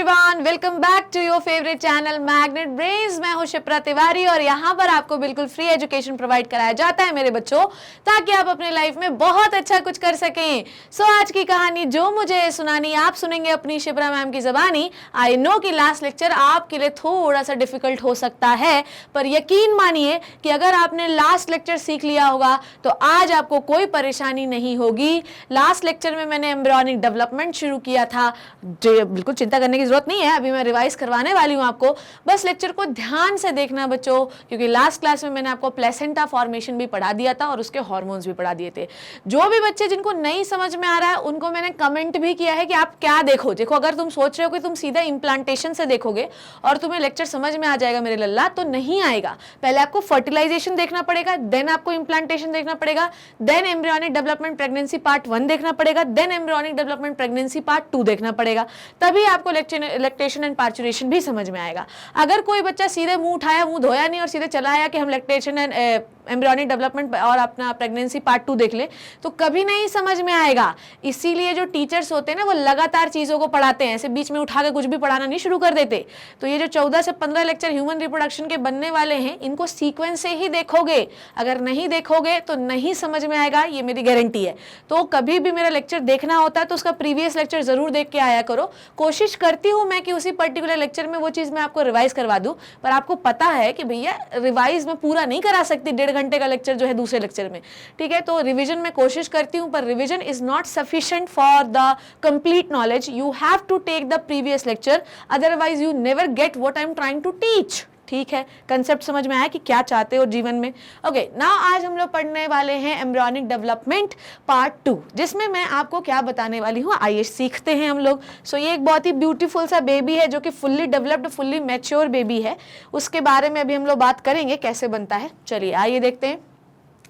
Everyone, welcome back to your favourite channel magnet brains. मैं हूं शिप्रा तिवारी और यहाँ पर आपको बिल्कुल फ्री एजुकेशन प्रोवाइड कराया जाता है मेरे बच्चों, ताकि आप अपने लाइफ में बहुत अच्छा कुछ कर सकें। सो आज की कहानी जो मुझे सुनानी आप सुनेंगे अपनी शिप्रा मैम की ज़बानी। आई नो कि लास्ट लेक्चर आपके लिए थोड़ा सा डिफिकल्ट हो सकता है, पर यकीन मानिए कि अगर आपने लास्ट लेक्चर सीख लिया होगा तो आज आपको कोई परेशानी नहीं होगी। लास्ट लेक्चर में मैंने एम्ब्रियोनिक डेवलपमेंट शुरू किया था। बिल्कुल चिंता करने की जरूरत नहीं है, अभी मैं रिवाइज करवाने वाली हूँ आपको। बस लेक्चर को ध्यान से देखना बच्चों, क्योंकि लास्ट क्लास में मैंने आपको प्लेसेंटा फॉर्मेशन भी पढ़ा दिया था और उसके हार्मोन्स भी पढ़ा दिए थे। जो भी बच्चे जिनको नहीं समझ में आ रहा है उनको मैंने कमेंट भी किया है कि आप क्या देखो अगर तुम सोच रहे हो कि तुम सीधा इम्प्लांटेशन से देखोगे और तुम्हें लेक्चर समझ में आ जाएगा मेरे लल्ला, तो नहीं आएगा। पहले आपको फर्टिलाइजेशन देखना पड़ेगा, देन आपको इम्प्लांटेशन देखना पड़ेगा, then embryonic development pregnancy part 1 देखना पड़ेगा, then embryonic development pregnancy part 2 देखना पड़ेगा, तभी आपको लैक्टेशन एंड पार्चुरेशन भी समझ में आएगा। अगर कोई बच्चा सीधे मुंह उठाया, मुंह धोया नहीं और सीधे चला आया कि हम लैक्टेशन एंड एम्ब्रियोनिक डेवलपमेंट और अपना प्रेगनेंसी पार्ट 2 देख ले, तो कभी नहीं समझ में आएगा। इसीलिए जो टीचर्स होते हैं ना, वो लगातार चीज़ों को पढ़ाते हैं, ऐसे बीच में उठा के कुछ भी पढ़ाना नहीं शुरू कर देते। तो ये जो 14 से 15 लेक्चर ह्यूमन रिप्रोडक्शन के बनने वाले हैं, इनको सीक्वेंस से ही देखोगे। अगर नहीं देखोगे तो नहीं समझ में आएगा, ये मेरी गारंटी है। तो कभी भी मेरा लेक्चर देखना होता है तो उसका प्रीवियस लेक्चर जरूर देख के आया करो। कोशिश करती हूँ मैं कि उसी पर्टिकुलर लेक्चर में वो चीज़ मैं आपको रिवाइज करवा दूँ, पर आपको पता है कि भैया रिवाइज में पूरा नहीं करा सकती 1.5 घंटे का लेक्चर जो है दूसरे लेक्चर में, ठीक है। तो रिवीजन में कोशिश करती हूँ, पर revision is not sufficient for the complete knowledge. You have to take the previous lecture, otherwise you never get what I am trying to teach. ठीक है, कंसेप्ट समझ में आया कि क्या चाहते हो जीवन में। ओके, नाउ आज हम लोग पढ़ने वाले हैं एम्ब्रियोनिक डेवलपमेंट पार्ट 2, जिसमें मैं आपको क्या बताने वाली हूँ आइए सीखते हैं हम लोग। सो ये एक बहुत ही ब्यूटीफुल सा बेबी है जो कि fully developed, fully mature baby है। उसके बारे में अभी हम लोग बात करेंगे कैसे बनता है। चलिए आइए देखते हैं।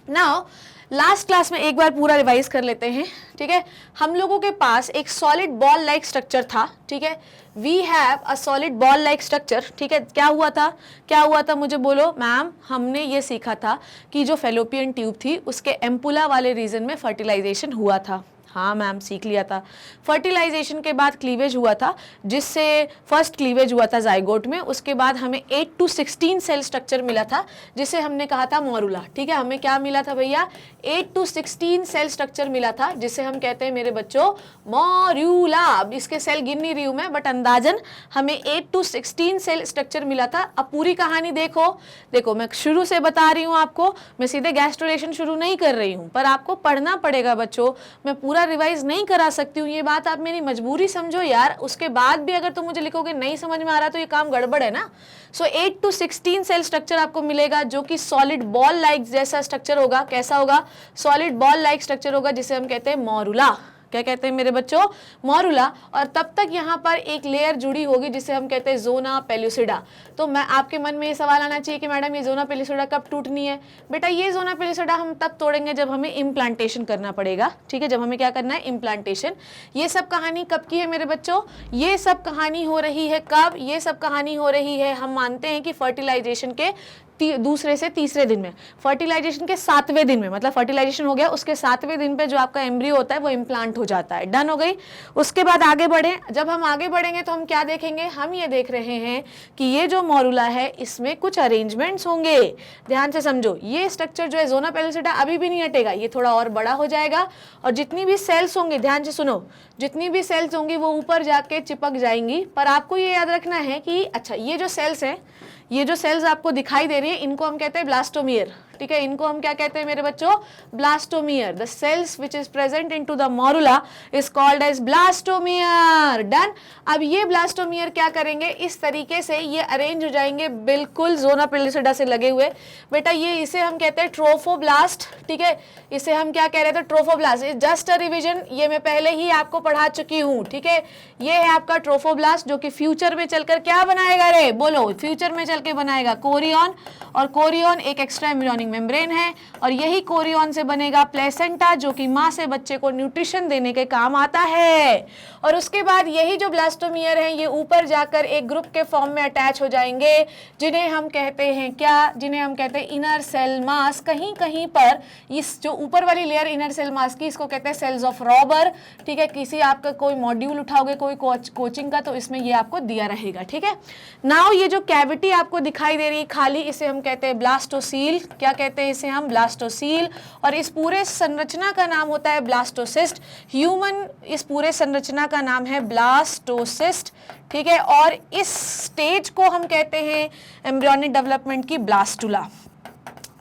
नाउ लास्ट क्लास में एक बार पूरा रिवाइज कर लेते हैं, ठीक है। हम लोगों के पास एक सॉलिड बॉल लाइक स्ट्रक्चर था, ठीक है। We have a solid ball like structure, ठीक है। क्या हुआ था मुझे बोलो मैम। हमने ये सीखा था कि जो फेलोपियन ट्यूब थी उसके एम्पुला वाले रीजन में फर्टिलाइजेशन हुआ था। हाँ मैम, सीख लिया था। फर्टिलाइजेशन के बाद क्लीवेज हुआ था, जिससे फर्स्ट क्लीवेज हुआ था जाइगोट में। उसके बाद हमें 8 to 16 सेल स्ट्रक्चर मिला था, जिसे हमने कहा था मॉरुला, ठीक है। हमें क्या मिला था भैया? 8 to 16 सेल स्ट्रक्चर मिला था, जिसे हम कहते हैं मेरे बच्चों मॉरुला। अब इसके सेल गिन नहीं रही हूँ मैं, बट अंदाजन हमें 8 to 16 सेल स्ट्रक्चर मिला था। अब पूरी कहानी देखो मैं शुरू से बता रही हूँ आपको, मैं सीधे गैस्ट्रोलेशन शुरू नहीं कर रही हूँ, पर आपको पढ़ना पड़ेगा बच्चों। मैं पूरा रिवाइज नहीं करा सकती हूँ, ये बात आप मेरी मजबूरी समझो यार। उसके बाद भी अगर तुम मुझे लिखोगे नहीं समझ में आ रहा तो ये काम गड़बड़ है ना। सो 8 to 16 सेल स्ट्रक्चर आपको मिलेगा, जो कि सॉलिड बॉल लाइक जैसा स्ट्रक्चर होगा। कैसा होगा? सॉलिड बॉल लाइक स्ट्रक्चर होगा, जिसे हम कहते हैं मॉरुला। क्या कहते हैं मेरे बच्चों? मॉरुला। और तब तक यहाँ पर एक लेयर जुड़ी होगी जिसे हम कहते हैं जोना पेलुसिडा। तो मैं आपके मन में ये सवाल आना चाहिए कि मैडम ये जोना पेलुसिडा कब टूटनी है? बेटा ये जोना पेलुसिडा हम तब तोड़ेंगे जब हमें इम्प्लांटेशन करना पड़ेगा, ठीक है। जब हमें क्या करना है? इम्प्लांटेशन। ये सब कहानी कब की है मेरे बच्चों? ये सब कहानी हो रही है कब? ये सब कहानी हो रही है, हम मानते हैं कि फर्टिलाइजेशन के दूसरे से तीसरे दिन में, फर्टिलाइजेशन के 7वें दिन में, मतलब फर्टिलाइजेशन हो गया उसके 7वें दिन पे जो आपका एम्ब्रियो होता है वो इम्प्लांट हो जाता है। डन हो गई। उसके बाद आगे बढ़ें। जब हम आगे बढ़ेंगे तो हम क्या देखेंगे? हम ये देख रहे हैं कि ये जो मॉरुला है इसमें कुछ अरेंजमेंट्स होंगे। ध्यान से समझो, ये स्ट्रक्चर जो है जोना पेलुसिडा अभी भी नहीं हटेगा, ये थोड़ा और बड़ा हो जाएगा और जितनी भी सेल्स होंगी, ध्यान से सुनो, जितनी भी सेल्स होंगी वो ऊपर जाके चिपक जाएंगी। पर आपको ये याद रखना है कि अच्छा ये जो सेल्स हैं, ये जो सेल्स आपको दिखाई दे रही है, इनको हम कहते हैं ब्लास्टोमियर, ठीक है। इनको हम क्या कहते हैं मेरे बच्चों? Blastomere. The cells which is present into the morula is called as blastomere. Done. अब ये ब्लास्टोमियर क्या करेंगे? इस तरीके से ये अरेंज हो जाएंगे बिल्कुल जोना पेलुसिडा से लगे हुए। बेटा ये इसे हम कहते हैं ट्रोफोब्लास्ट, ठीक है। इसे हम क्या कह रहे थे? ट्रोफोब्लास्ट। जस्ट अ रिविजन, ये मैं पहले ही आपको पढ़ा चुकी हूँ, ठीक है। ये है आपका ट्रोफोब्लास्ट, जो कि फ्यूचर में चलकर क्या बनाएगा रे? बोलो, फ्यूचर में चल के बनाएगा कोरियन, और कोरियन एक एक्स्ट्रा एम्ब्रियोनिक सरराउंडिंग मेम्ब्रेन है, और यही कोरियन से बनेगा प्लेसेंटा, जो कि माँ से बच्चे को न्यूट्रिशन देने के काम आता है। और उसके बाद यही जो ब्लास्टोमियर हैं ये ऊपर जाकर एक ग्रुप के फॉर्म में अटैच हो जाएंगे, जिन्हें हम कहते हैं क्या, जिन्हें हम कहते हैं इनर सेल मास। कहीं कहीं पर इस जो ऊपर वाली लेयर इनर सेल मास की, इसको कहते हैं सेल्स ऑफ रॉबर। ठीक है, किसी आपका कोई मॉड्यूल उठाओगे कोई कोचिंग का तो इसमें ये आपको दिया रहेगा। ठीक है, नाउ ये जो कैविटी आपको दिखाई दे रही है खाली, इसे हम कहते हैं ब्लास्टोसील। क्या कहते हैं इसे हम? ब्लास्टोसील। और इस पूरे संरचना का नाम होता है ब्लास्टोसिस्ट। ह्यूमन इस पूरे संरचना का नाम है ब्लास्टोसिस्ट। ठीक है, और इस स्टेज को हम कहते हैं एम्ब्रियोनिक डेवलपमेंट की ब्लास्टुला।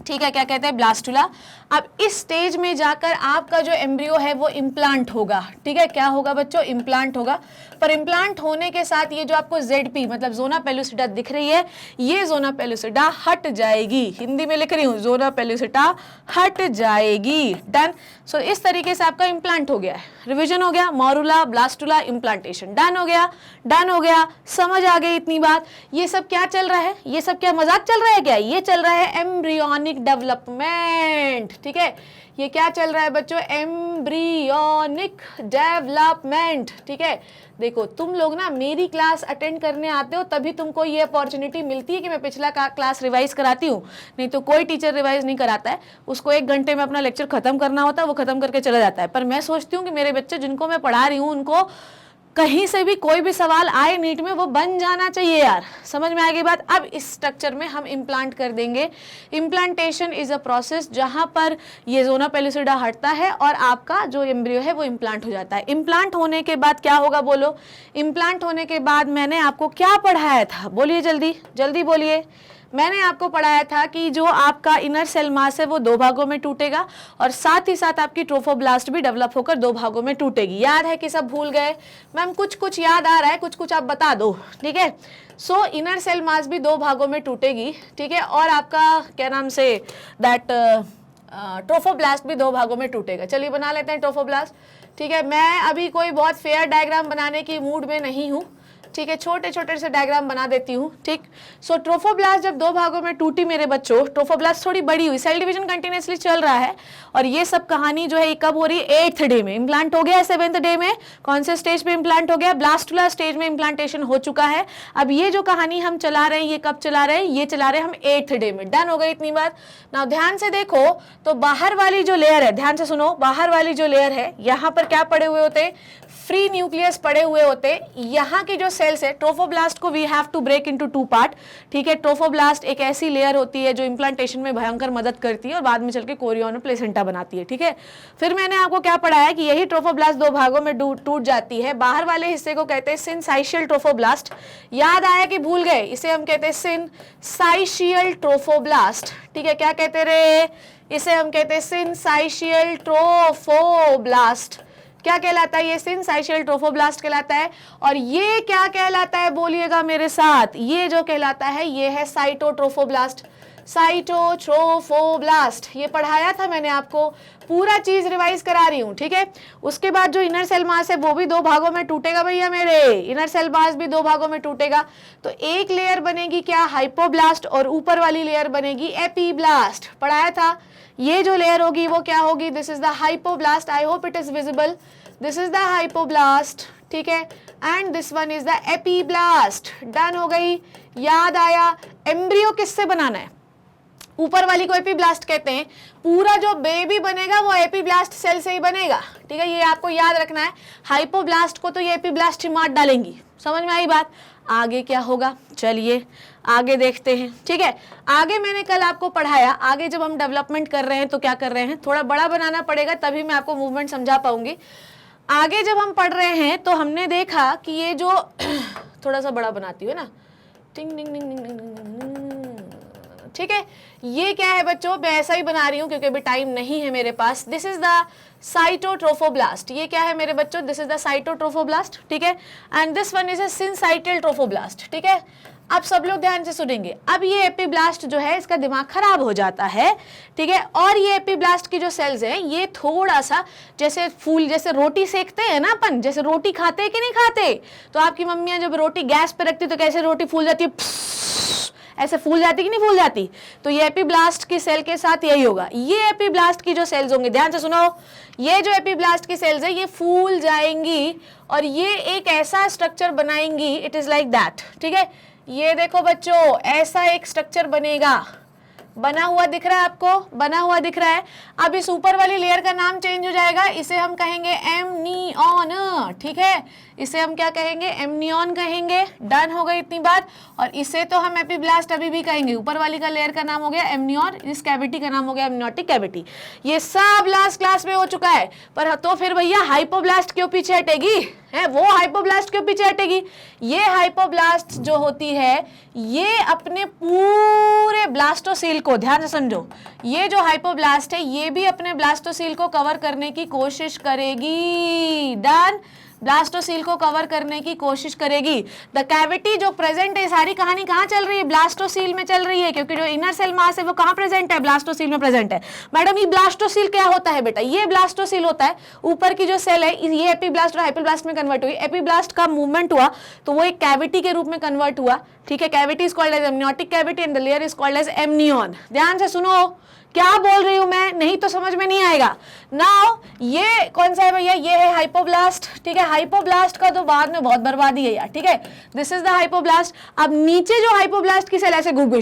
ठीक है, क्या कहते हैं? ब्लास्टुला। अब इस स्टेज में जाकर आपका जो एम्ब्रियो है वो इम्प्लांट होगा। ठीक है, क्या होगा बच्चों? इम्प्लांट होगा। पर इम्प्लांट होने के साथ ये जो आपको ZP मतलब जोना पेलुसिडा दिख रही है, ये जोना पेलुसिडा हट जाएगी। हिंदी में लिख रही हूँ, जोना पेलुसिडा हट जाएगी। डन। सो इस तरीके से आपका इम्प्लांट हो गया है। रिविजन हो गया, मॉरुला, ब्लास्टुला, इम्प्लांटेशन। डन हो गया, डन हो गया। समझ आ गई इतनी बात? ये सब क्या चल रहा है? ये सब क्या मजाक चल रहा है क्या? ये चल रहा है एम्ब्रियोनिक डेवलपमेंट। ठीक है, ये क्या चल रहा है बच्चों? Embryonic development. ठीक है, देखो तुम लोग ना मेरी क्लास अटेंड करने आते हो तभी तुमको ये अपॉर्चुनिटी मिलती है कि मैं पिछला क्लास रिवाइज कराती हूँ, नहीं तो कोई टीचर रिवाइज नहीं कराता है। उसको 1 घंटे में अपना लेक्चर खत्म करना होता है, वो खत्म करके चला जाता है। पर मैं सोचती हूँ कि मेरे बच्चे जिनको मैं पढ़ा रही हूँ उनको कहीं से भी कोई भी सवाल आए नीट में वो बन जाना चाहिए यार। समझ में आ गई बात? अब इस स्ट्रक्चर में हम इम्प्लांट कर देंगे। इम्प्लांटेशन इज अ प्रोसेस जहां पर ये जोना पेलुसिडा हटता है और आपका जो एम्ब्रियो है वो इम्प्लांट हो जाता है। इम्प्लांट होने के बाद क्या होगा बोलो? इम्प्लांट होने के बाद मैंने आपको क्या पढ़ाया था? बोलिए जल्दी जल्दी बोलिए। मैंने आपको पढ़ाया था कि जो आपका इनर सेल मास है वो 2 भागों में टूटेगा और साथ ही साथ आपकी ट्रोफोब्लास्ट भी डेवलप होकर 2 भागों में टूटेगी। याद है कि सब भूल गए? मैम कुछ कुछ याद आ रहा है, कुछ कुछ आप बता दो। ठीक है, सो इनर सेल मास भी 2 भागों में टूटेगी। ठीक है, और आपका क्या नाम से दैट ट्रोफोब्लास्ट भी 2 भागों में टूटेगा। चलिए बना लेते हैं ट्रोफोब्लास्ट। ठीक है, मैं अभी कोई बहुत फेयर डायग्राम बनाने की मूड में नहीं हूँ। ठीक है, छोटे छोटे से डायग्राम बना देती हूँ। ठीक, सो ट्रोफोब्लास्ट जब 2 भागों में टूटी मेरे बच्चों, ट्रोफोब्लास्ट थोड़ी बड़ी हुई, सेल डिवीजन कंटिन्यूसली चल रहा है और ये सब कहानी जो है कब हो रही है? 8th डे में इम्प्लांट हो गया। 7th डे में कौन से स्टेज पे इम्प्लांट हो गया? ब्लास्टुला स्टेज में इम्प्लांटेशन हो चुका है। अब ये जो कहानी हम चला रहे हैं ये कब चला रहे हैं? ये चला रहे हैं हम 8th डे में। डन हो गई इतनी बात? ना ध्यान से देखो तो बाहर वाली जो लेयर है, ध्यान से सुनो, बाहर वाली जो लेयर है यहाँ पर क्या पड़े हुए होते? फ्री न्यूक्लियस पड़े हुए होते। यहाँ की जो सेल्स है, ट्रोफोब्लास्ट को we have to break into 2 part. ठीक है, ट्रोफोब्लास्ट एक ऐसी लेयर होती है जो इम्प्लांटेशन में भयंकर मदद करती है और बाद में चल के कोरियन और प्लेसेंटा बनाती है। ठीक है, फिर मैंने आपको क्या पढ़ाया कि यही ट्रोफोब्लास्ट 2 भागों में टूट जाती है। बाहर वाले हिस्से को कहते हैं सिनसाइशियल ट्रोफोब्लास्ट। याद आया कि भूल गए? इसे हम कहते हैं सिनसाइशियल ट्रोफोब्लास्ट। ठीक है, क्या कहते रहे? इसे हम कहते हैं सिनसाइशियल ट्रोफोब्लास्ट। क्या कहलाता है? ये सिनसाइशियल ट्रोफोब्लास्ट कहलाता है। और ये क्या कहलाता है? बोलिएगा मेरे साथ। ये जो कहलाता है ये है साइटोट्रोफोब्लास्ट। साइटोट्रोफोब्लास्ट ये पढ़ाया था मैंने आपको, पूरा चीज रिवाइज करा रही हूँ। ठीक है, उसके बाद जो इनर सेल मास है वो भी 2 भागों में टूटेगा भैया मेरे। इनर सेल मास भी 2 भागों में टूटेगा। तो एक लेयर बनेगी क्या? हाइपोब्लास्ट, और ऊपर वाली लेयर बनेगी एपीब्लास्ट। पढ़ाया था। ये जो लेयर होगी वो क्या होगी? This is the hypoblast. I hope it is visible. This is the hypoblast. ठीक है, and this one is the epiblast. Done हो गई? याद आया? एम्ब्रियो किससे बनाना है? ऊपर वाली को एपीब्लास्ट कहते हैं। पूरा जो बेबी बनेगा वो एपीब्लास्ट सेल से ही बनेगा। ठीक है, ये आपको याद रखना है। हाइपोब्लास्ट को तो ये एपीब्लास्ट ही मार डालेंगी। समझ में आई बात? आगे क्या होगा? चलिए आगे देखते हैं। ठीक है, आगे मैंने कल आपको पढ़ाया, आगे जब हम डेवलपमेंट कर रहे हैं तो क्या कर रहे हैं? थोड़ा बड़ा बनाना पड़ेगा तभी मैं आपको मूवमेंट समझा पाऊंगी। आगे जब हम पढ़ रहे हैं तो हमने देखा कि ये जो थोड़ा सा बड़ा बनाती हूँ ना, टिंग टिंग टिंग टिंग टिंग टिंग। ठीक है, ये क्या है बच्चों? मैं ऐसा ही बना रही हूँ क्योंकि अभी टाइम नहीं है मेरे पास। This is the cytotrophoblast. ये क्या है मेरे बच्चों? This is the cytotrophoblast. ठीक है, and this one is a syncytial trophoblast. ठीक है, अब सब लोग ध्यान से सुनेंगे। अब ये एपीब्लास्ट जो है इसका दिमाग खराब हो जाता है। ठीक है, और ये एपीब्लास्ट की जो सेल्स हैं ये थोड़ा सा जैसे फूल, जैसे रोटी सेकते हैं ना अपन, जैसे रोटी खाते हैं कि नहीं खाते? तो आपकी मम्मियां जब रोटी गैस पे रखती तो कैसे रोटी फूल जाती है? ऐसे फूल जाती कि नहीं फूल जाती, तो ये एपीब्लास्ट की सेल के साथ यही होगा। ये एपीब्लास्ट की जो सेल्स होंगे, ध्यान से सुनो, ये जो एपीब्लास्ट की सेल्स है ये फूल जाएंगी और ये एक ऐसा स्ट्रक्चर बनाएंगी, इट इज लाइक दैट, ठीक है। ये देखो बच्चों, ऐसा एक स्ट्रक्चर बनेगा, बना हुआ दिख रहा है आपको, बना हुआ दिख रहा है। अब इस ऊपर वाली लेयर का नाम चेंज हो जाएगा, इसे हम कहेंगे एमनियन, ठीक है, इसे हम क्या कहेंगे, एमनियन कहेंगे। डन हो गई इतनी बात। और इसे तो हम एपीब्लास्ट अभी भी कहेंगे, ऊपर वाली का लेयर का नाम हो गया एमनियन, इस कैविटी का नाम हो गया एमनियोटिक कैविटी। ये सब लास्ट क्लास में हो चुका है, पर तो फिर भैया हाइपोब्लास्ट क्यों पीछे हटेगी है, वो हाइपोब्लास्ट क्यों पीछे हटेगी। ये हाइपोब्लास्ट जो होती है ये अपने पूरे ब्लास्टोसील को, ध्यान से समझो, ये जो हाइपोब्लास्ट है ये भी अपने ब्लास्टोसील को कवर करने की कोशिश करेगी। डन, ब्लास्टोसील को कवर करने की कोशिश करेगी। द कैविटी जो प्रेजेंट है, सारी कहानी कहाँ चल रही है, ब्लास्टोसील में चल रही है, क्योंकि जो इनर सेल मास है वो कहाँ प्रेजेंट है, ब्लास्टोसील में प्रेजेंट है। मैडम ये ब्लास्टोसील क्या होता है बेटा, ये ब्लास्टोसील होता है, ऊपर की जो सेल है ये एपीब्लास्ट और हाइपोब्लास्ट में कन्वर्ट हुई, एपीब्लास्ट का मूवमेंट हुआ तो वो एक कैविटी के रूप में कन्वर्ट हुआ, ठीक है। Cavity is called as amniotic cavity and the layer is called as amnion. ध्यान से सुनो क्या बोल रही हूं मैं, नहीं तो समझ में नहीं आएगा। नाउ ये कौन सा है भैया, ये है हाइपोब्लास्ट, ठीक है। हाइपोब्लास्ट का तो बाद में बहुत बर्बादी है यार, ठीक है। This is the hypoblast. अब नीचे जो हाइपोब्लास्ट की सेल ऐसे घूमे,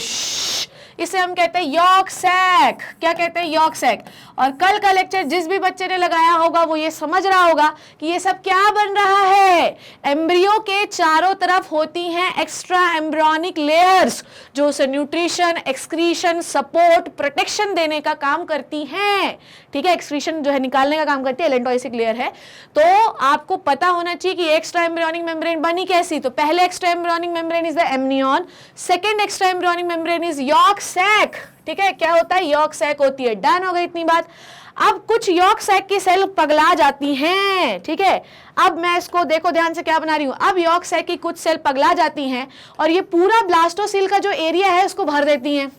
इसे हम कहते हैं यॉर्क सैक। क्या कहते हैं, यॉर्क सैक। और कल का लेक्चर जिस भी बच्चे ने लगाया होगा वो ये समझ रहा होगा कि ये सब क्या बन रहा है। एम्ब्रियो के चारों तरफ होती हैं एक्स्ट्रा एम्ब्रियोनिक लेयर्स जो उसे न्यूट्रिशन, एक्सक्रीशन, सपोर्ट, प्रोटेक्शन देने का काम करती हैं, ठीक है। एक्सक्रीशन जो है निकालने का काम करती है, एलेंटोइसिक लेयर है। तो आपको पता होना चाहिए कि एक्स्ट्रा एम्ब्रियोनिक मेम्ब्रेन बनी कैसी। तो पहले extra embryonic membrane is the amnion, second extra embryonic membrane is yolk sac, ठीक है। क्या होता है, यॉर्क सैक होती है। डन हो गई इतनी बात। अब कुछ यॉर्क सैक की सेल पगला जाती हैं, ठीक है। अब मैं इसको देखो ध्यान से क्या बना रही हूं। अब यॉर्क सैक की कुछ सेल पगला जाती हैं और ये पूरा ब्लास्टोसील का जो एरिया है उसको भर देती हैं,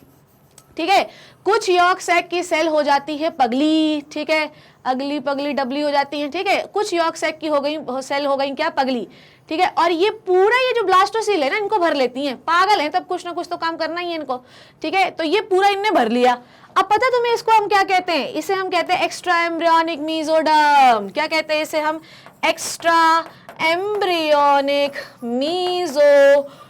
ठीक है। कुछ यॉर्क सैक की सेल हो जाती है पगली, ठीक है, अगली पगली डबली हो जाती है, ठीक है। कुछ यॉर्क सैक की हो गई सेल हो गई क्या, पगली, ठीक है। और ये पूरा ये जो ब्लास्टोसील है ना इनको भर लेती हैं, पागल हैं तब कुछ ना कुछ तो काम करना ही है इनको, ठीक है। तो ये पूरा इनने भर लिया। अब पता तुम्हें इसको हम क्या कहते हैं, इसे हम कहते हैं एक्स्ट्रा एम्ब्रियोनिक मीजोडर्म। क्या कहते हैं इसे हम, एक्स्ट्रा एम्ब्रियोनिक मीजोडर्म,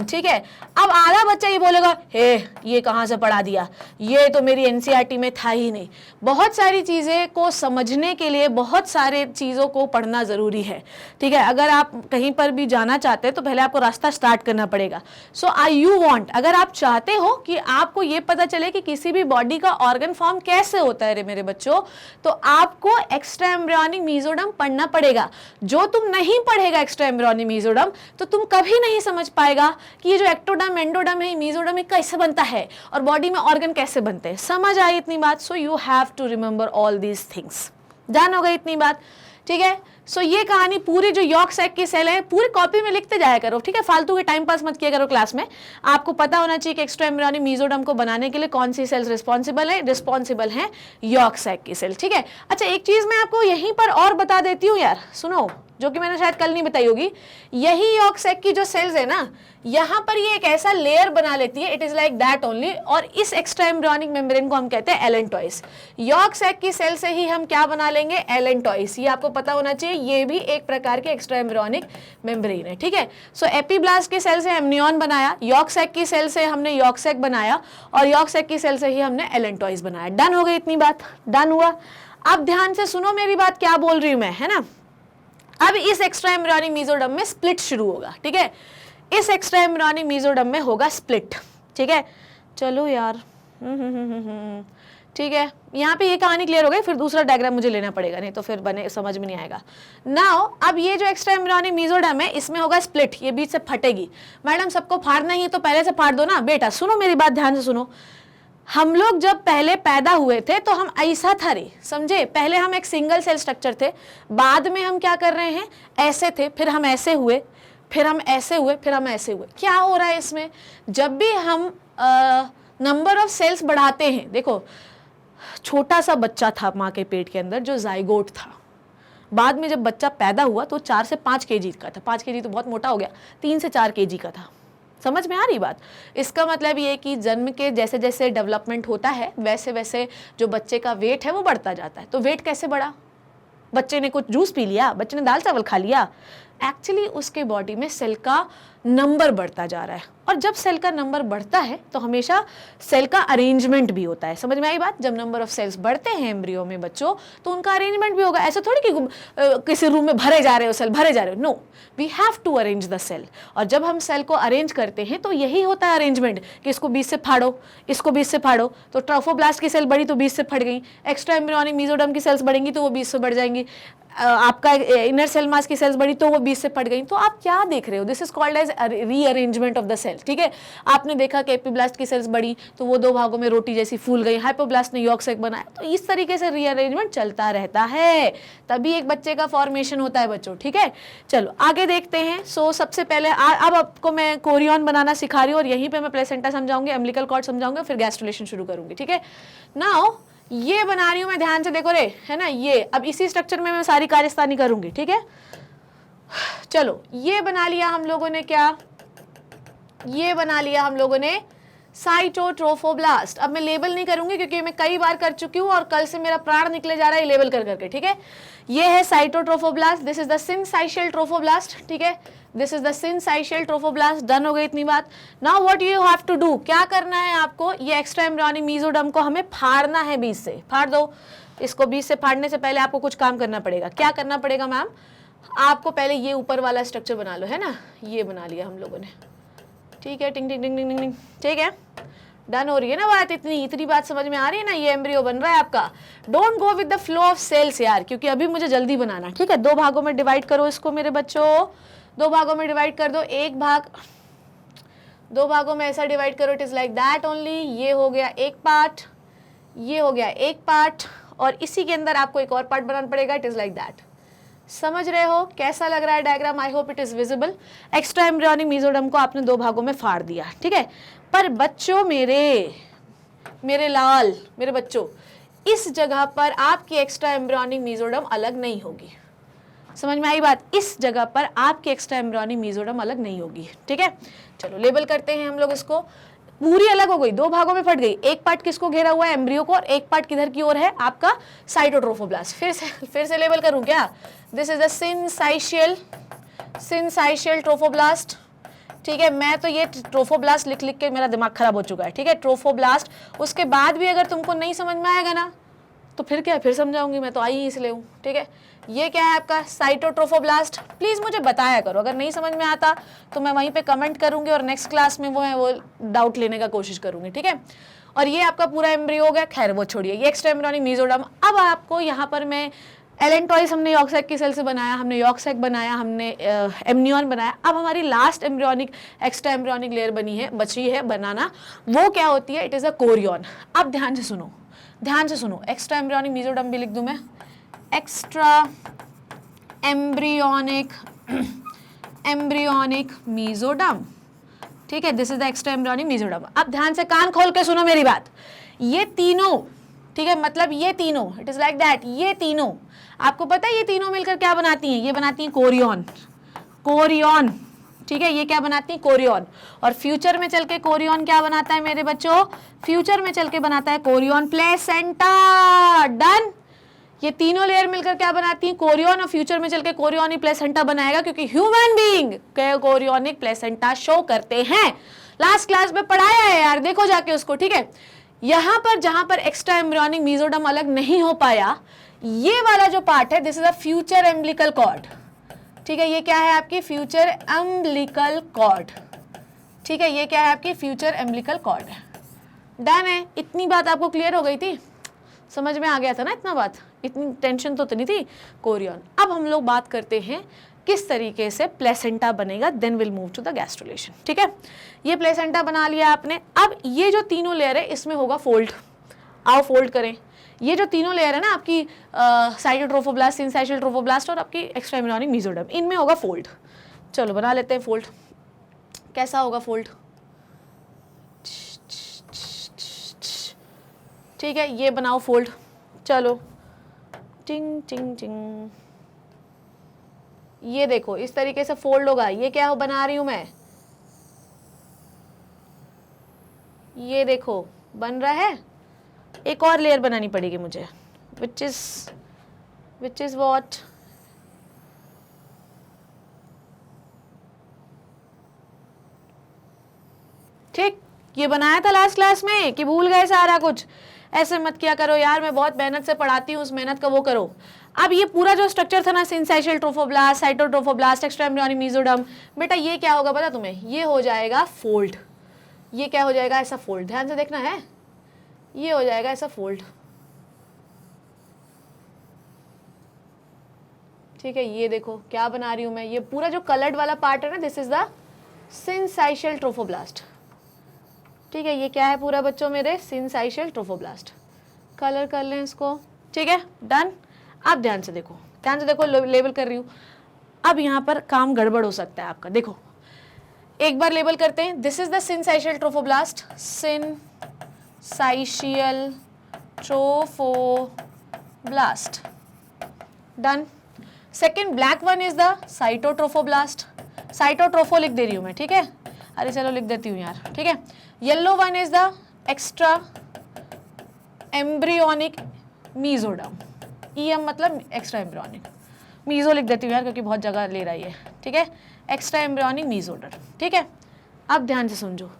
ठीक है। अब आधा बच्चा ये बोलेगा, हे ये कहाँ से पढ़ा दिया, ये तो मेरी एनसीईआरटी में था ही नहीं। बहुत सारी चीज़ें को समझने के लिए बहुत सारे चीज़ों को पढ़ना ज़रूरी है, ठीक है। अगर आप कहीं पर भी जाना चाहते हैं तो पहले आपको रास्ता स्टार्ट करना पड़ेगा। सो आई यू वांट, अगर आप चाहते हो कि आपको ये पता चले कि किसी भी बॉडी का ऑर्गन फॉर्म कैसे होता है रे मेरे बच्चों, तो आपको एक्स्ट्रा एम्ब्रियोनिक मीजोडर्म पढ़ना पड़ेगा। जो तुम नहीं पढ़ेगा एक्स्ट्रा एम्ब्रियोनिक मीजोडर्म तो तुम कभी नहीं समझ पाएगा कि ये जो एक्टोडर्म, एंडोडर्म है, मीजोडर्म है, कैसे बनता है और बॉडी में ऑर्गन कैसे बनते हैं। समझ आई इतनी बात। So you have to remember all these things. जान हो गई इतनी बात, ठीक है। सो ये कहानी पूरी जो यॉर्क सैक की सेल है पूरी कॉपी में लिखते जाया करो, ठीक है। फालतू के टाइम पास मत किया करो क्लास में। आपको पता होना चाहिए कि एक्स्ट्रा एम्ब्रियोनिक मीजोडर्म को बनाने के लिए कौन सी सेल्स रिस्पॉन्सिबल है, रिस्पॉन्सिबल है यॉर्क सैक की सेल, ठीक है। अच्छा एक चीज मैं आपको यहीं पर और बता देती हूँ यार, सुनो, जो कि मैंने शायद कल नहीं बताई होगी। यही यॉर्क सैक की जो सेल्स है ना, यहाँ पर ये एक ऐसा लेयर बना लेती है, it is like that only. और इस एक्स्ट्रा एम्ब्रियोनिक मेम्ब्रेन को हम कहते हैं एलेंटॉइस। यॉर्क सैक की सेल से ही हम क्या बना लेंगे, एलेंटॉइस। ये आपको पता होना चाहिए, ये भी एक प्रकार के एक्स्ट्रा एम्ब्रियोनिक मेम्ब्रेन है, ठीक है। सो एपीब्लास्ट की सेल से एमनियन बनाया, यॉर्क सैक की सेल से हमने यॉर्क सैक बनाया और यॉर्क सैक की सेल से ही हमने एलेंटॉइस बनाया। डन हो गई इतनी बात, डन हुआ। अब ध्यान से सुनो मेरी बात, क्या बोल रही हूं मैं, है ना। अब इस एक्स्ट्रा एम्ब्रियोनिक मीजोडर्म में स्प्लिट शुरू होगा, ठीक है। इस एक्स्ट्रा एम्ब्रियोनिक मीजोडर्म में होगा स्प्लिट, ठीक है। चलो यार, ठीक है। यहाँ पे ये कहानी क्लियर हो गई, फिर दूसरा डायग्राम मुझे लेना पड़ेगा, नहीं तो फिर बने समझ में नहीं आएगा। नाउ अब ये जो एक्स्ट्रा एम्ब्रियोनिक मीजोडर्म है इसमें होगा स्प्लिट, ये बीच से फटेगी। मैडम सबको फाड़ना ही है तो पहले से फाड़ दो ना। बेटा सुनो मेरी बात, ध्यान से सुनो। हम लोग जब पहले पैदा हुए थे तो हम ऐसा था रे, समझे। पहले हम एक सिंगल सेल स्ट्रक्चर थे, बाद में हम क्या कर रहे हैं, ऐसे थे, फिर हम ऐसे हुए, फिर हम ऐसे हुए, फिर हम ऐसे हुए। क्या हो रहा है इसमें, जब भी हम नंबर ऑफ सेल्स बढ़ाते हैं, देखो छोटा सा बच्चा था माँ के पेट के अंदर जो जाइगोट था, बाद में जब बच्चा पैदा हुआ तो 4 से 5 केजी का था। 5 केजी तो बहुत मोटा हो गया, 3 से 4 केजी का था, समझ में आ रही बात? इसका मतलब ये कि जन्म के जैसे जैसे डेवलपमेंट होता है वैसे वैसे जो बच्चे का वेट है वो बढ़ता जाता है। तो वेट कैसे बढ़ा? बच्चे ने कुछ जूस पी लिया, बच्चे ने दाल चावल खा लिया, एक्चुअली उसके बॉडी में सेल का नंबर बढ़ता जा रहा है। और जब सेल का नंबर बढ़ता है तो हमेशा सेल का अरेंजमेंट भी होता है। समझ में आई बात? जब नंबर ऑफ सेल्स बढ़ते हैं एम्ब्रियो में बच्चों तो उनका अरेंजमेंट भी होगा। ऐसा थोड़ी कि किसी रूम में भरे जा रहे हो सेल, भरे जा रहे हो, no, we have to arrange the cell. और जब हम सेल को अरेंज करते हैं तो यही होता है अरेंजमेंट कि इसको बीच से फाड़ो, इसको बीच से फाड़ो। तो ट्रोफोब्लास्ट की सेल बढ़ी तो बीच से फट गई, एक्स्ट्रा एम्ब्रियोनिक मेसोडर्म की सेल्स बढ़ेंगी तो वो बीच से बढ़ जाएंगी, आपका इनर सेल मास की सेल्स बढ़ी तो वो बीच से फट गई। तो आप क्या देख रहे हो? This is called as rearrangement of the cell. ठीक है, आपने देखा कि एपिब्लास्ट की सेल्स बढ़ी तो वो 2 भागों में रोटी जैसी फूल गई, हाइपोब्लास्ट ने यॉर्क सैक बनाया। तो इस तरीके से रीअरेंजमेंट चलता रहता है, तभी एक बच्चे का फॉर्मेशन होता है बच्चों। ठीक है, चलो आगे देखते हैं। सो सबसे पहले अब आपको मैं कोरियन बनाना सिखा रही हूँ और यहीं पे मैं प्लेसेंटा समझाऊंगी, एम्बिलिकल कॉर्ड समझाऊंगी, फिर गैस्ट्रुलेशन शुरू करूंगी। ठीक है, नाउ ये बना रही हूं मैं, ध्यान से देखो रे, है ना। ये अब इसी स्ट्रक्चर में मैं सारी कार्यस्तानी करूंगी। ठीक है, चलो ये बना लिया हम लोगों ने, क्या ये बना लिया हम लोगों ने साइटोट्रोफोब्लास्ट। अब मैं लेबल नहीं करूंगी क्योंकि मैं कई बार कर चुकी हूं और कल से मेरा प्राण निकले जा रहा है लेबल कर करके। ठीक है, ये है cytotrophoblast, this is the syncytial trophoblast. ठीक है, this is the syncytial trophoblast. Done हो गई इतनी बात। Now what you have to do, क्या करना है आपको? ये एक्स्ट्रा एम्ब्रियोनिक मेसोडर्म को हमें फाड़ना है बीच से। फाड़ दो इसको। बीच से फाड़ने से पहले आपको कुछ काम करना पड़ेगा। क्या करना पड़ेगा मैम? आपको पहले ये ऊपर वाला स्ट्रक्चर बना लो, है ना। ये बना लिया हम लोगों ने। ठीक है, टिंग टिंग टिंग टिंग टिंग। ठीक है, डन हो रही है ना बात? इतनी बात समझ में आ रही है ना? ये एम्ब्रियो बन रहा है आपका। Don't go with the flow of cells यार, क्योंकि अभी मुझे जल्दी बनाना। ठीक है, 2 भागों में डिवाइड करो इसको मेरे बच्चों, 2 भागों में डिवाइड कर दो। एक भाग 2 भागों में ऐसा डिवाइड करो, it is like that only. ये हो गया एक पार्ट, ये हो गया एक पार्ट, और इसी के अंदर आपको एक और पार्ट बनाना पड़ेगा, इट इज लाइक दैट। समझ रहे हो कैसा लग रहा है diagram? I hope it is visible. Extra embryonic mesoderm को आपने 2 भागों में फाड़ दिया। ठीक है, पर बच्चों मेरे लाल, मेरे बच्चों, इस जगह पर आपकी एक्स्ट्रा एम्ब्रियोनिक मेसोडर्म अलग नहीं होगी। समझ में आई बात? इस जगह पर आपकी एक्स्ट्रा एम्ब्रियोनिक मेसोडर्म अलग नहीं होगी। ठीक है, चलो लेबल करते हैं हम लोग इसको। पूरी अलग हो गई, 2 भागों में फट गई। एक पार्ट किसको घेरा हुआ है? एम्ब्रियो को, और एक पार्ट किधर की ओर है? आपका साइटोट्रोफोब्लास्ट। फिर से लेबल करूं क्या? This is the syncytial trophoblast. ठीक है, मैं तो ये ट्रोफोब्लास्ट लिख लिख के मेरा दिमाग खराब हो चुका है। ठीक है, ट्रोफोब्लास्ट। उसके बाद भी अगर तुमको नहीं समझ में आएगा ना तो फिर क्या, फिर समझाऊंगी, मैं तो आई ही इसलिए हूँ। ठीक है, ये क्या है आपका? साइटोट्रोफोब्लास्ट। प्लीज मुझे बताया करो, अगर नहीं समझ में आता तो मैं वहीं पे कमेंट करूंगी और नेक्स्ट क्लास में वो डाउट लेने का कोशिश करूंगी। ठीक है, और ये आपका पूरा एम्ब्रियो हो गया। खैर वो छोड़िए, ये एक्स्ट्रा एम्ब्रियोनिक मेसोडर्म। अब आपको यहाँ पर मैं एलेंटॉइस हमने यॉर्क सैक की सेल से बनाया, हमने यॉर्क सैक बनाया, हमने एमनियन बनाया। अब हमारी last embryonic extra embryonic layer बची है बनाना, वो क्या होती है? It is a Korean. अब ध्यान से सुनो, ध्यान से सुनो। एक्स्ट्रा एम्ब्रियोनिक मेसोडर्म भी लिख दूं मैं, एक्स्ट्रा एम्ब्रियोनिक मेसोडर्म। ठीक है, this is the extra embryonic mesoderm. अब ध्यान से कान खोल के सुनो मेरी बात। ये तीनों, ठीक है, मतलब ये तीनों, इट इज लाइक दैट, ये तीनों आपको पता है ये तीनों मिलकर क्या बनाती हैं? ये बनाती हैं कोरियन। कोरियन, ठीक है, ये क्या बनाती है? कोरियन। और फ्यूचर में चल के कोरियन क्या बनाता है मेरे बच्चों? फ्यूचर में चल के बनाता है कोरियन प्लेसेंटा। डन। ये तीनों लेयर मिलकर क्या बनाती हैं? कोरियन। और फ्यूचर में चल के कोरियोनिक प्लेसेंटा बनाएगा, क्योंकि human being chorionic placenta show करते हैं। लास्ट क्लास में पढ़ाया है यार, देखो जाके उसको। ठीक है, यहां पर जहां पर एक्स्ट्रा एम्ब्रियोनिक मेसोडर्म अलग नहीं हो पाया, ये वाला जो पार्ट है, this is a future umbilical cord. ठीक है, ये क्या है आपकी? Future umbilical cord. ठीक है, ये क्या है आपकी? फ्यूचर एम्बिलिकल कॉर्ड है। डन है। इतनी बात आपको क्लियर हो गई थी? समझ में आ गया था ना? इतना बात, इतनी टेंशन तो नहीं थी। कोरियन। अब हम लोग बात करते हैं किस तरीके से प्लेसेंटा बनेगा, then will move to the gastrulation. ठीक है, ये प्लेसेंटा बना लिया आपने। अब ये जो तीनों लेयर है इसमें होगा फोल्ड। आओ फोल्ड करें। ये जो तीनों लेयर है ना आपकी, साइटोट्रोफोब्लास्ट, सिनसाइशियल ट्रोफोब्लास्ट और आपकी एक्स्ट्रा एम्ब्रियोनिक मेसोडर्म, इनमें होगा फोल्ड। चलो बना लेते हैं फोल्ड। कैसा होगा फोल्ड? ठीक है, ये बनाओ फोल्ड। चलो टिंग टिंग टिंग, ये देखो इस तरीके से फोल्ड होगा। ये क्या बना रही हूं मैं? ये देखो बन रहा है, एक और लेयर बनानी पड़ेगी मुझे, विच इज व्हाट, ठीक, ये बनाया था लास्ट क्लास में कि भूल गए सारा कुछ? ऐसे मत किया करो यार, मैं बहुत मेहनत से पढ़ाती हूँ, उस मेहनत का वो करो। अब ये पूरा जो स्ट्रक्चर था ना, syncytial trophoblast, cytotrophoblast, extra embryonic mesoderm, बेटा ये क्या होगा पता तुम्हें? ये हो जाएगा फोल्ड। ये क्या हो जाएगा? ऐसा फोल्ड। ध्यान से देखना है, ये हो जाएगा ऐसा फोल्ड, ठीक है। ये देखो क्या बना रही हूं मैं, ये पूरा जो कलर्ड वाला पार्ट है ना, this is the syncytial trophoblast, ठीक है। ये क्या है पूरा बच्चों मेरे? Syncytial trophoblast. कलर कर लें इसको, ठीक है, डन। अब ध्यान से देखो, ध्यान से देखो, लेबल कर रही हूँ। अब यहाँ पर काम गड़बड़ हो सकता है आपका, देखो एक बार लेबल करते हैं। This is the syncytial trophoblast, syncytial trophoblast, done. Second black one is the cytotrophoblast, cytotropho लिख दे रही हूँ मैं, ठीक है। अरे चलो लिख देती हूँ यार, ठीक है। Yellow one is the extra embryonic mesoderm, EM मतलब एक्स्ट्रा एम्ब्रियोनिक, मीजो लिख देती हूँ यार क्योंकि बहुत जगह ले रही है, ठीक है। एक्स्ट्रा एम्ब्रियोनिक मीजोडर्म, ठीक है। अब ध्यान से समझो,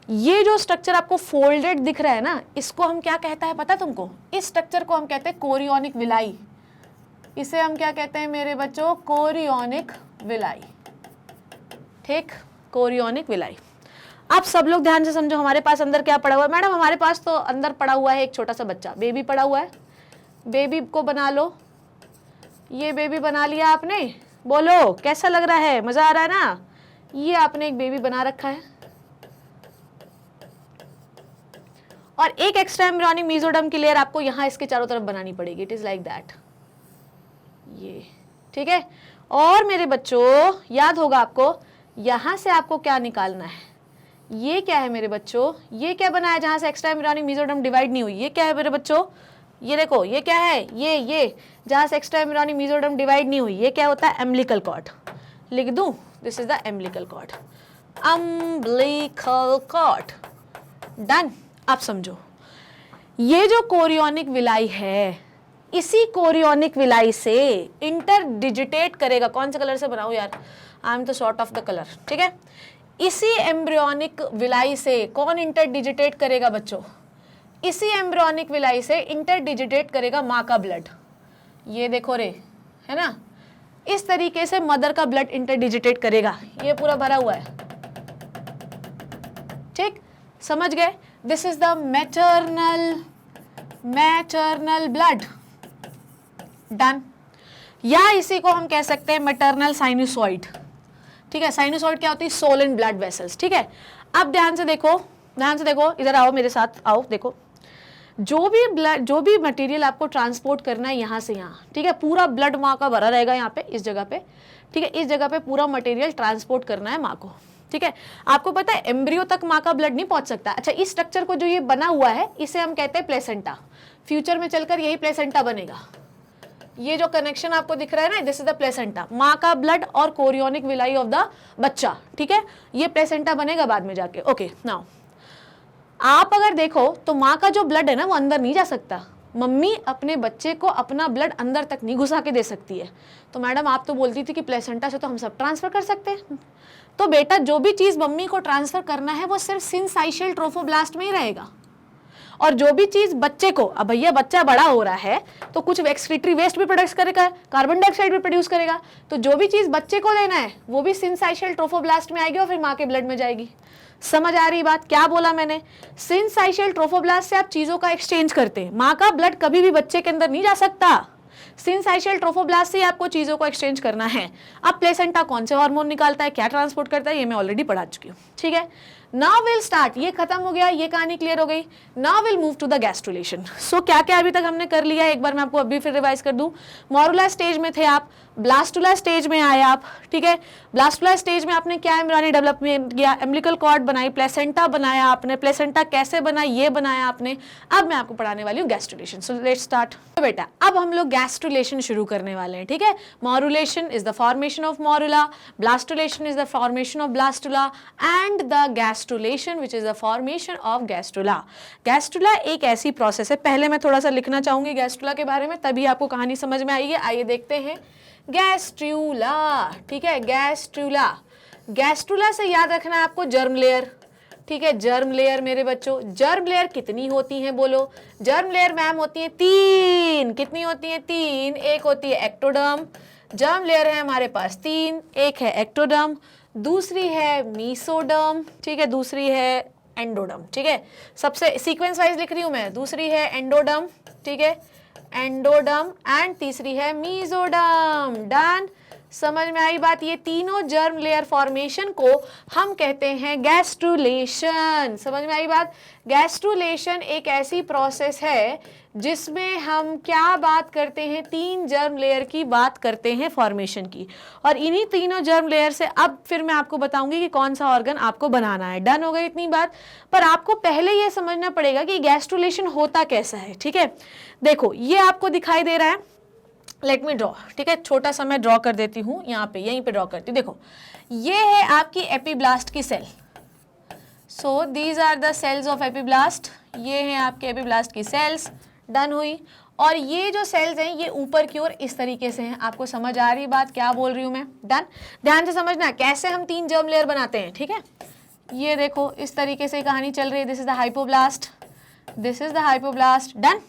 ये जो स्ट्रक्चर आपको फोल्डेड दिख रहा है ना, इसको हम क्या कहता है पता तुमको? इस स्ट्रक्चर को हम कहते हैं कोरियोनिक विलाई। इसे हम क्या कहते हैं मेरे बच्चों? कोरियोनिक विलाई, ठीक, कोरियोनिक विलाई। आप सब लोग ध्यान से समझो, हमारे पास अंदर क्या पड़ा हुआ है? मैडम हमारे पास तो अंदर पड़ा हुआ है एक छोटा सा बच्चा, बेबी पड़ा हुआ है। बेबी को बना लो, ये बेबी बना लिया आपने, बोलो कैसा लग रहा है? मजा आ रहा है ना? ये आपने एक बेबी बना रखा है, और एक एक्स्ट्रा एम्ब्रियोनिक मेसोडर्म की लेयर आपको यहाँ इसके चारों तरफ बनानी पड़ेगी। इट इज लाइक दैट, ये, ठीक है। और मेरे बच्चों याद होगा आपको, यहां से आपको क्या निकालना है? ये क्या है मेरे बच्चों? ये क्या बना है जहां से एक्स्ट्रा एम्ब्रियोनिक मेसोडर्म डिवाइड नहीं हुई? ये क्या है मेरे बच्चों? ये देखो, ये क्या है? ये जहां से एक्स्ट्रा एम्ब्रियोनिक मेसोडर्म डिवाइड नहीं हुई, ये क्या होता है? Umbilical cord. लिख दूं? This is the umbilical cord, umbilical cord, done. आप समझो, ये जो कोरियोनिक विलाई है, इसी कोरियोनिक विलाई से इंटरडिजिटेट करेगा। कौन से कलर से बनाऊं यार? I am the short of the colour, ठीक है। इसी एम्ब्रियोनिक विलाई से कौन इंटरडिजिटेट करेगा बच्चों? इसी एम्ब्रियोनिक विलाई से इंटरडिजिटेट करेगा माँ का ब्लड। ये देखो रे, है ना, इस तरीके से मदर का ब्लड इंटरडिजिटेट करेगा। ये पूरा भरा हुआ है, ठीक, समझ गए? This is the maternal blood, done. या इसी को हम कह सकते हैं मैटरनल साइनुसॉइड, ठीक है। साइनुसॉइड क्या होती है? सोलन ब्लड वेसल्स, ठीक है। अब ध्यान से देखो, ध्यान से देखो, इधर आओ मेरे साथ, आओ देखो। जो भी मटेरियल आपको ट्रांसपोर्ट करना है यहाँ से यहाँ, ठीक है, पूरा ब्लड माँ का भरा रहेगा यहाँ पे, इस जगह पे, ठीक है। इस जगह पे पूरा मटेरियल ट्रांसपोर्ट करना है माँ को, ठीक है। आपको पता है एम्ब्रियो तक माँ का ब्लड नहीं पहुंच सकता। अच्छा, इस स्ट्रक्चर को जो ये बना हुआ है, इसे हम कहते हैं प्लेसेंटा। फ्यूचर में चलकर यही प्लेसेंटा बनेगा। ये जो कनेक्शन आपको दिख रहा है ना, दिस इज द प्लेसेंटा, माँ का ब्लड और कोरियोनिक विलाई ऑफ द बच्चा, ठीक है। ये प्लेसेंटा बनेगा बाद में जाके, ओके। नाउ आप अगर देखो तो माँ का जो ब्लड है ना, वो अंदर नहीं जा सकता। मम्मी अपने बच्चे को अपना ब्लड अंदर तक नहीं घुसा के दे सकती है। तो मैडम आप तो बोलती थी कि प्लेसेंटा से तो हम सब ट्रांसफर कर सकते हैं। तो बेटा जो भी चीज मम्मी को ट्रांसफर करना है वो सिर्फ सिंसाइशियल ट्रोफोब्लास्ट में ही रहेगा, और जो भी चीज बच्चे को, अब भैया बच्चा बड़ा हो रहा है तो कुछ एक्सक्रीटरी वेस्ट भी प्रोड्यूस करेगा, कार्बन डाइऑक्साइड भी प्रोड्यूस करेगा, तो जो भी चीज बच्चे को देना है वो भी सिंसाइशियल ट्रोफोब्लास्ट में आएगी और फिर माँ के ब्लड में जाएगी। समझ आ रही बात? क्या बोला मैंने? सिंसाइशियल ट्रोफोब्लास्ट से आप चीजों का एक्सचेंज करते हैं। माँ का ब्लड कभी भी बच्चे के अंदर नहीं जा सकता, सिंसाइशियल ट्रोफोब्लास्ट से आपको चीजों को एक्सचेंज करना है। अब प्लेसेंटा कौन से हार्मोन निकालता है, क्या ट्रांसपोर्ट करता है, ये मैं ऑलरेडी पढ़ा चुकी हूँ, ठीक है। नाउ विल स्टार्ट, ये खत्म हो गया, ये कहानी क्लियर हो गई। Now will move to the gastrulation. So क्या क्या अभी तक हमने कर लिया है, एक बार मैं आपको अभी फिर रिवाइज कर दूं। मॉरुला स्टेज में थे आप, ब्लास्टुला स्टेज में आए आप, ठीक है। ब्लास्टुला स्टेज में आपने क्या एम्ब्रियोनिक डेवलपमेंट किया, एम्बिलिकल कॉर्ड बनाई, प्लेसेंटा बनाया आपने, प्लेसेंटा कैसे बना ये बनाया आपने। अब मैं आपको पढ़ाने वाली हूँ गैस्ट्रुलेशन। So let's start. तो बेटा अब हम लोग गैस्ट्रुलेशन शुरू करने वाले हैं, ठीक है। Morulation is the formation of morula, blastulation is the formation of blastula and the gastrulation which is the formation of gastrula. Gastrula एक ऐसी प्रोसेस है, पहले मैं थोड़ा सा लिखना चाहूंगी गैस्ट्रुला के बारे में, तभी आपको कहानी समझ में आएगी। आइए देखते हैं गैस्ट्रुला, ठीक है। गैस्ट्रुला, गैस्ट्रुला से याद रखना है आपको जर्म लेयर, ठीक है। जर्म लेयर मेरे बच्चों, जर्म लेयर कितनी होती हैं बोलो। जर्म लेयर मैम होती है 3। कितनी होती है? 3। एक होती है एक्टोडर्म, जर्म लेयर है हमारे पास 3, एक है एक्टोडर्म, दूसरी है मीसोडर्म, ठीक है, दूसरी है एंडोडर्म, ठीक है। सबसे सीक्वेंस वाइज लिख रही हूं मैं, दूसरी है एंडोडर्म, ठीक है, एंडोडर्म एंड तीसरी है मीजोडर्म। डन, समझ में आई बात। ये तीनों जर्म लेयर फॉर्मेशन को हम कहते हैं गैस्ट्रुलेशन। समझ में आई बात। गैस्ट्रुलेशन एक ऐसी प्रोसेस है जिसमें हम क्या बात करते हैं, 3 जर्म लेयर की बात करते हैं फॉर्मेशन की, और इन्हीं तीनों जर्म लेयर से अब फिर मैं आपको बताऊंगी कि कौन सा ऑर्गन आपको बनाना है। डन हो गई इतनी बात। पर आपको पहले ये समझना पड़ेगा कि गैस्ट्रुलेशन होता कैसा है, ठीक है। देखो ये आपको दिखाई दे रहा है, लेट मी ड्रॉ, ठीक है। छोटा सा मैं ड्रॉ कर देती हूँ यहाँ पे, यहीं पे ड्रॉ करती हूँ। देखो ये है आपकी एपीब्लास्ट की cell. So these are the cells of epiblast. ये हैं आपके एपीब्लास्ट की सेल्स। डन हुई। और ये जो सेल्स हैं ये ऊपर की ओर इस तरीके से हैं। आपको समझ आ रही बात क्या बोल रही हूँ मैं? डन। ध्यान से समझना कैसे हम 3 जर्म लेयर बनाते हैं, ठीक है। ये देखो इस तरीके से कहानी चल रही है। This is the hypoblast, this is the hypoblast. Done.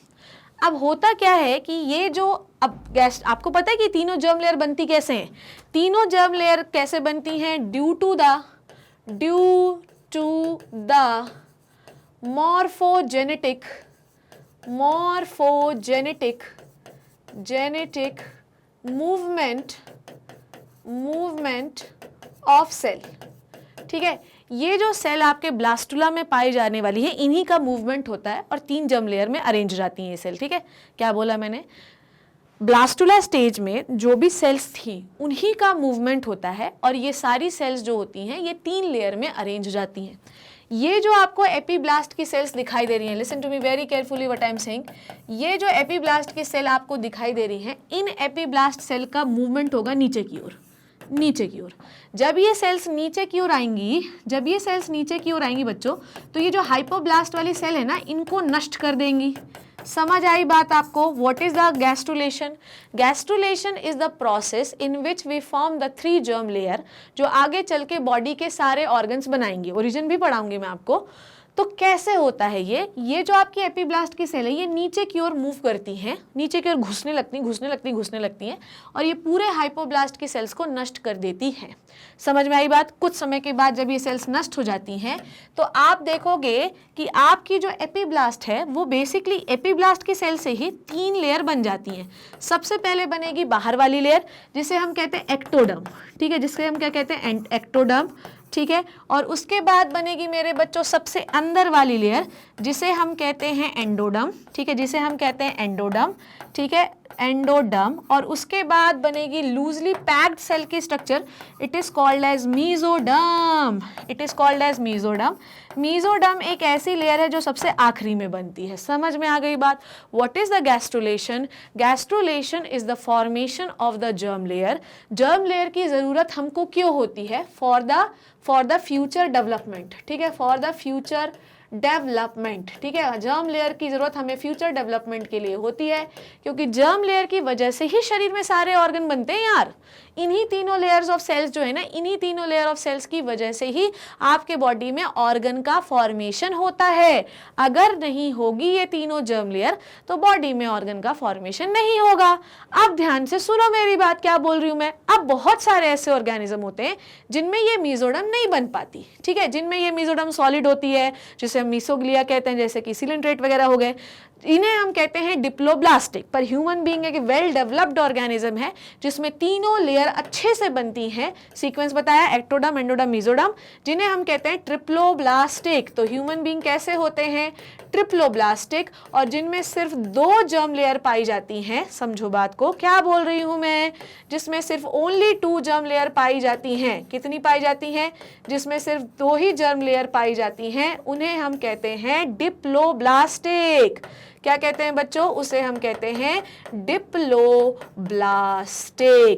अब होता क्या है कि ये जो अब गैस आपको पता है कि तीनों जर्म लेयर बनती कैसे हैं। तीनों जर्म लेयर कैसे बनती हैं? Due to the morphogenetic movement of cell, ठीक है। ये जो सेल आपके ब्लास्टुला में पाई जाने वाली है, इन्हीं का मूवमेंट होता है और 3 जर्म लेयर में अरेंज जाती हैं ये सेल, ठीक है। क्या बोला मैंने? ब्लास्टुला स्टेज में जो भी सेल्स थी उन्हीं का मूवमेंट होता है, और ये सारी सेल्स जो होती हैं ये 3 लेयर में अरेंज हो जाती हैं। ये जो आपको एपीब्लास्ट की सेल्स दिखाई दे रही हैं, listen to me very carefully what I am saying. ये जो एपीब्लास्ट की सेल आपको दिखाई दे रही हैं, इन एपीब्लास्ट सेल का मूवमेंट होगा नीचे की ओर, नीचे की ओर। जब ये सेल्स नीचे की ओर आएंगी, बच्चों, तो ये जो हाइपोब्लास्ट वाली सेल है ना, इनको नष्ट कर देंगी। समझ आई बात आपको? What is the gastrulation? Gastrulation is the process in which we form the 3 germ layer, जो आगे चल के बॉडी के सारे ऑर्गन्स बनाएंगे। ओरिजिन भी पढ़ाऊंगी मैं आपको। तो कैसे होता है ये जो आपकी एपीब्लास्ट की सेल है ये नीचे की ओर मूव करती हैं, नीचे की ओर घुसने लगती हैं, और ये पूरे हाइपोब्लास्ट की सेल्स को नष्ट कर देती हैं। समझ में आई बात? कुछ समय के बाद जब ये सेल्स नष्ट हो जाती हैं तो आप देखोगे कि आपकी जो एपीब्लास्ट है वो बेसिकली एपीब्लास्ट की सेल से ही 3 लेयर बन जाती हैं। सबसे पहले बनेगी बाहर वाली लेयर जिसे हम कहते हैं एक्टोडर्म, ठीक है, जिससे हम क्या कहते हैं? एक्टोडर्म, ठीक है। और उसके बाद बनेगी मेरे बच्चों सबसे अंदर वाली लेयर जिसे हम कहते हैं एंडोडर्म, ठीक है, जिसे हम कहते हैं एंडोडर्म, ठीक है, एंडोडर्म। और उसके बाद बनेगी लूजली पैक्ड सेल की structure, it is called as mesoderm, mesoderm एक ऐसी लेयर है जो सबसे आखिरी में बनती है। समझ में आ गई बात? What is the gastrulation? Gastrulation is the formation of the germ layer. Germ layer की जरूरत हमको क्यों होती है? फॉर द फ्यूचर डेवलपमेंट, ठीक है, फॉर द फ्यूचर डेवलपमेंट, ठीक है। जर्म लेयर की जरूरत हमें फ्यूचर डेवलपमेंट के लिए होती है, क्योंकि जर्म लेयर की वजह से ही शरीर में सारे ऑर्गन बनते हैं यार। इन्हीं तीनों लेयर्स ऑफ सेल्स जो है ना, इन्हीं तीनों लेयर ऑफ सेल्स की वजह से ही आपके बॉडी में ऑर्गन का फॉर्मेशन होता है। अगर नहीं होगी ये तीनों जर्म लेयर तो बॉडी में ऑर्गन का फॉर्मेशन नहीं होगा। अब ध्यान से सुनो मेरी बात, क्या बोल रही हूं मैं। अब बहुत सारे ऐसे ऑर्गेनिज्म होते हैं जिनमें ये मीजोडर्म नहीं बन पाती, ठीक है, जिनमें ये मीजोडर्म सॉलिड होती है, जिसे हम मीसोग्लिया कहते हैं, जैसे कि सिलिंड्रेट वगैरह हो गए। इन्हें हम कहते हैं डिप्लोब्लास्टिक। पर ह्यूमन बीइंग एक वेल डेवलप्ड ऑर्गेनिज्म है जिसमें तीनों लेयर अच्छे से बनती हैं। सीक्वेंस बताया, एक्टोडर्म, एंडोडर्म, मीजोडर्म, जिन्हें हम कहते हैं ट्रिप्लोब्लास्टिक। तो ह्यूमन बीइंग कैसे होते हैं? ट्रिप्लोब्लास्टिक, और जिनमें सिर्फ 2 जर्म लेयर पाई जाती हैं। समझो बात को, क्या बोल रही हूं मैं, जिसमें सिर्फ ओनली 2 जर्म लेयर पाई जाती हैं। कितनी पाई जाती हैं? जिसमें सिर्फ 2 ही जर्म लेयर पाई जाती हैं, उन्हें हम कहते हैं डिप्लोब्लास्टिक। क्या कहते हैं बच्चों? उसे हम कहते हैं डिप्लोब्लास्टिक।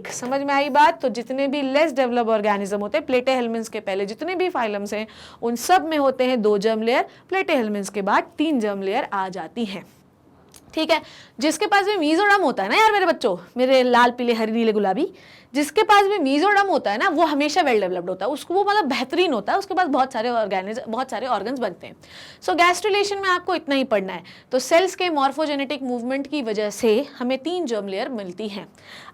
समझ में आई बात? तो जितने भी लेस डेवलप ऑर्गेनिज्म होते हैं, प्लेटेहेल्मिन्थ्स के पहले जितने भी फाइलम्स हैं उन सब में होते हैं 2 जर्म लेयर, प्लेटेहेल्मिन्थ्स के बाद 3 जर्म लेयर आ जाती हैं। ठीक है, जिसके पास भी मीजोडर्म होता है ना यार मेरे बच्चों, मेरे लाल पीले हरी नीले गुलाबी, जिसके पास भी मीजोडर्म होता है ना, वो हमेशा वेल डेवलप्ड होता है, उसको वो मतलब बेहतरीन होता है, उसके पास बहुत सारे ऑर्गन्स बनते हैं। सो गैस्ट्रुलेशन में आपको इतना ही पढ़ना है। तो सेल्स के मॉर्फोजेनेटिक मूवमेंट की वजह से हमें 3 जर्म लेयर मिलती हैं।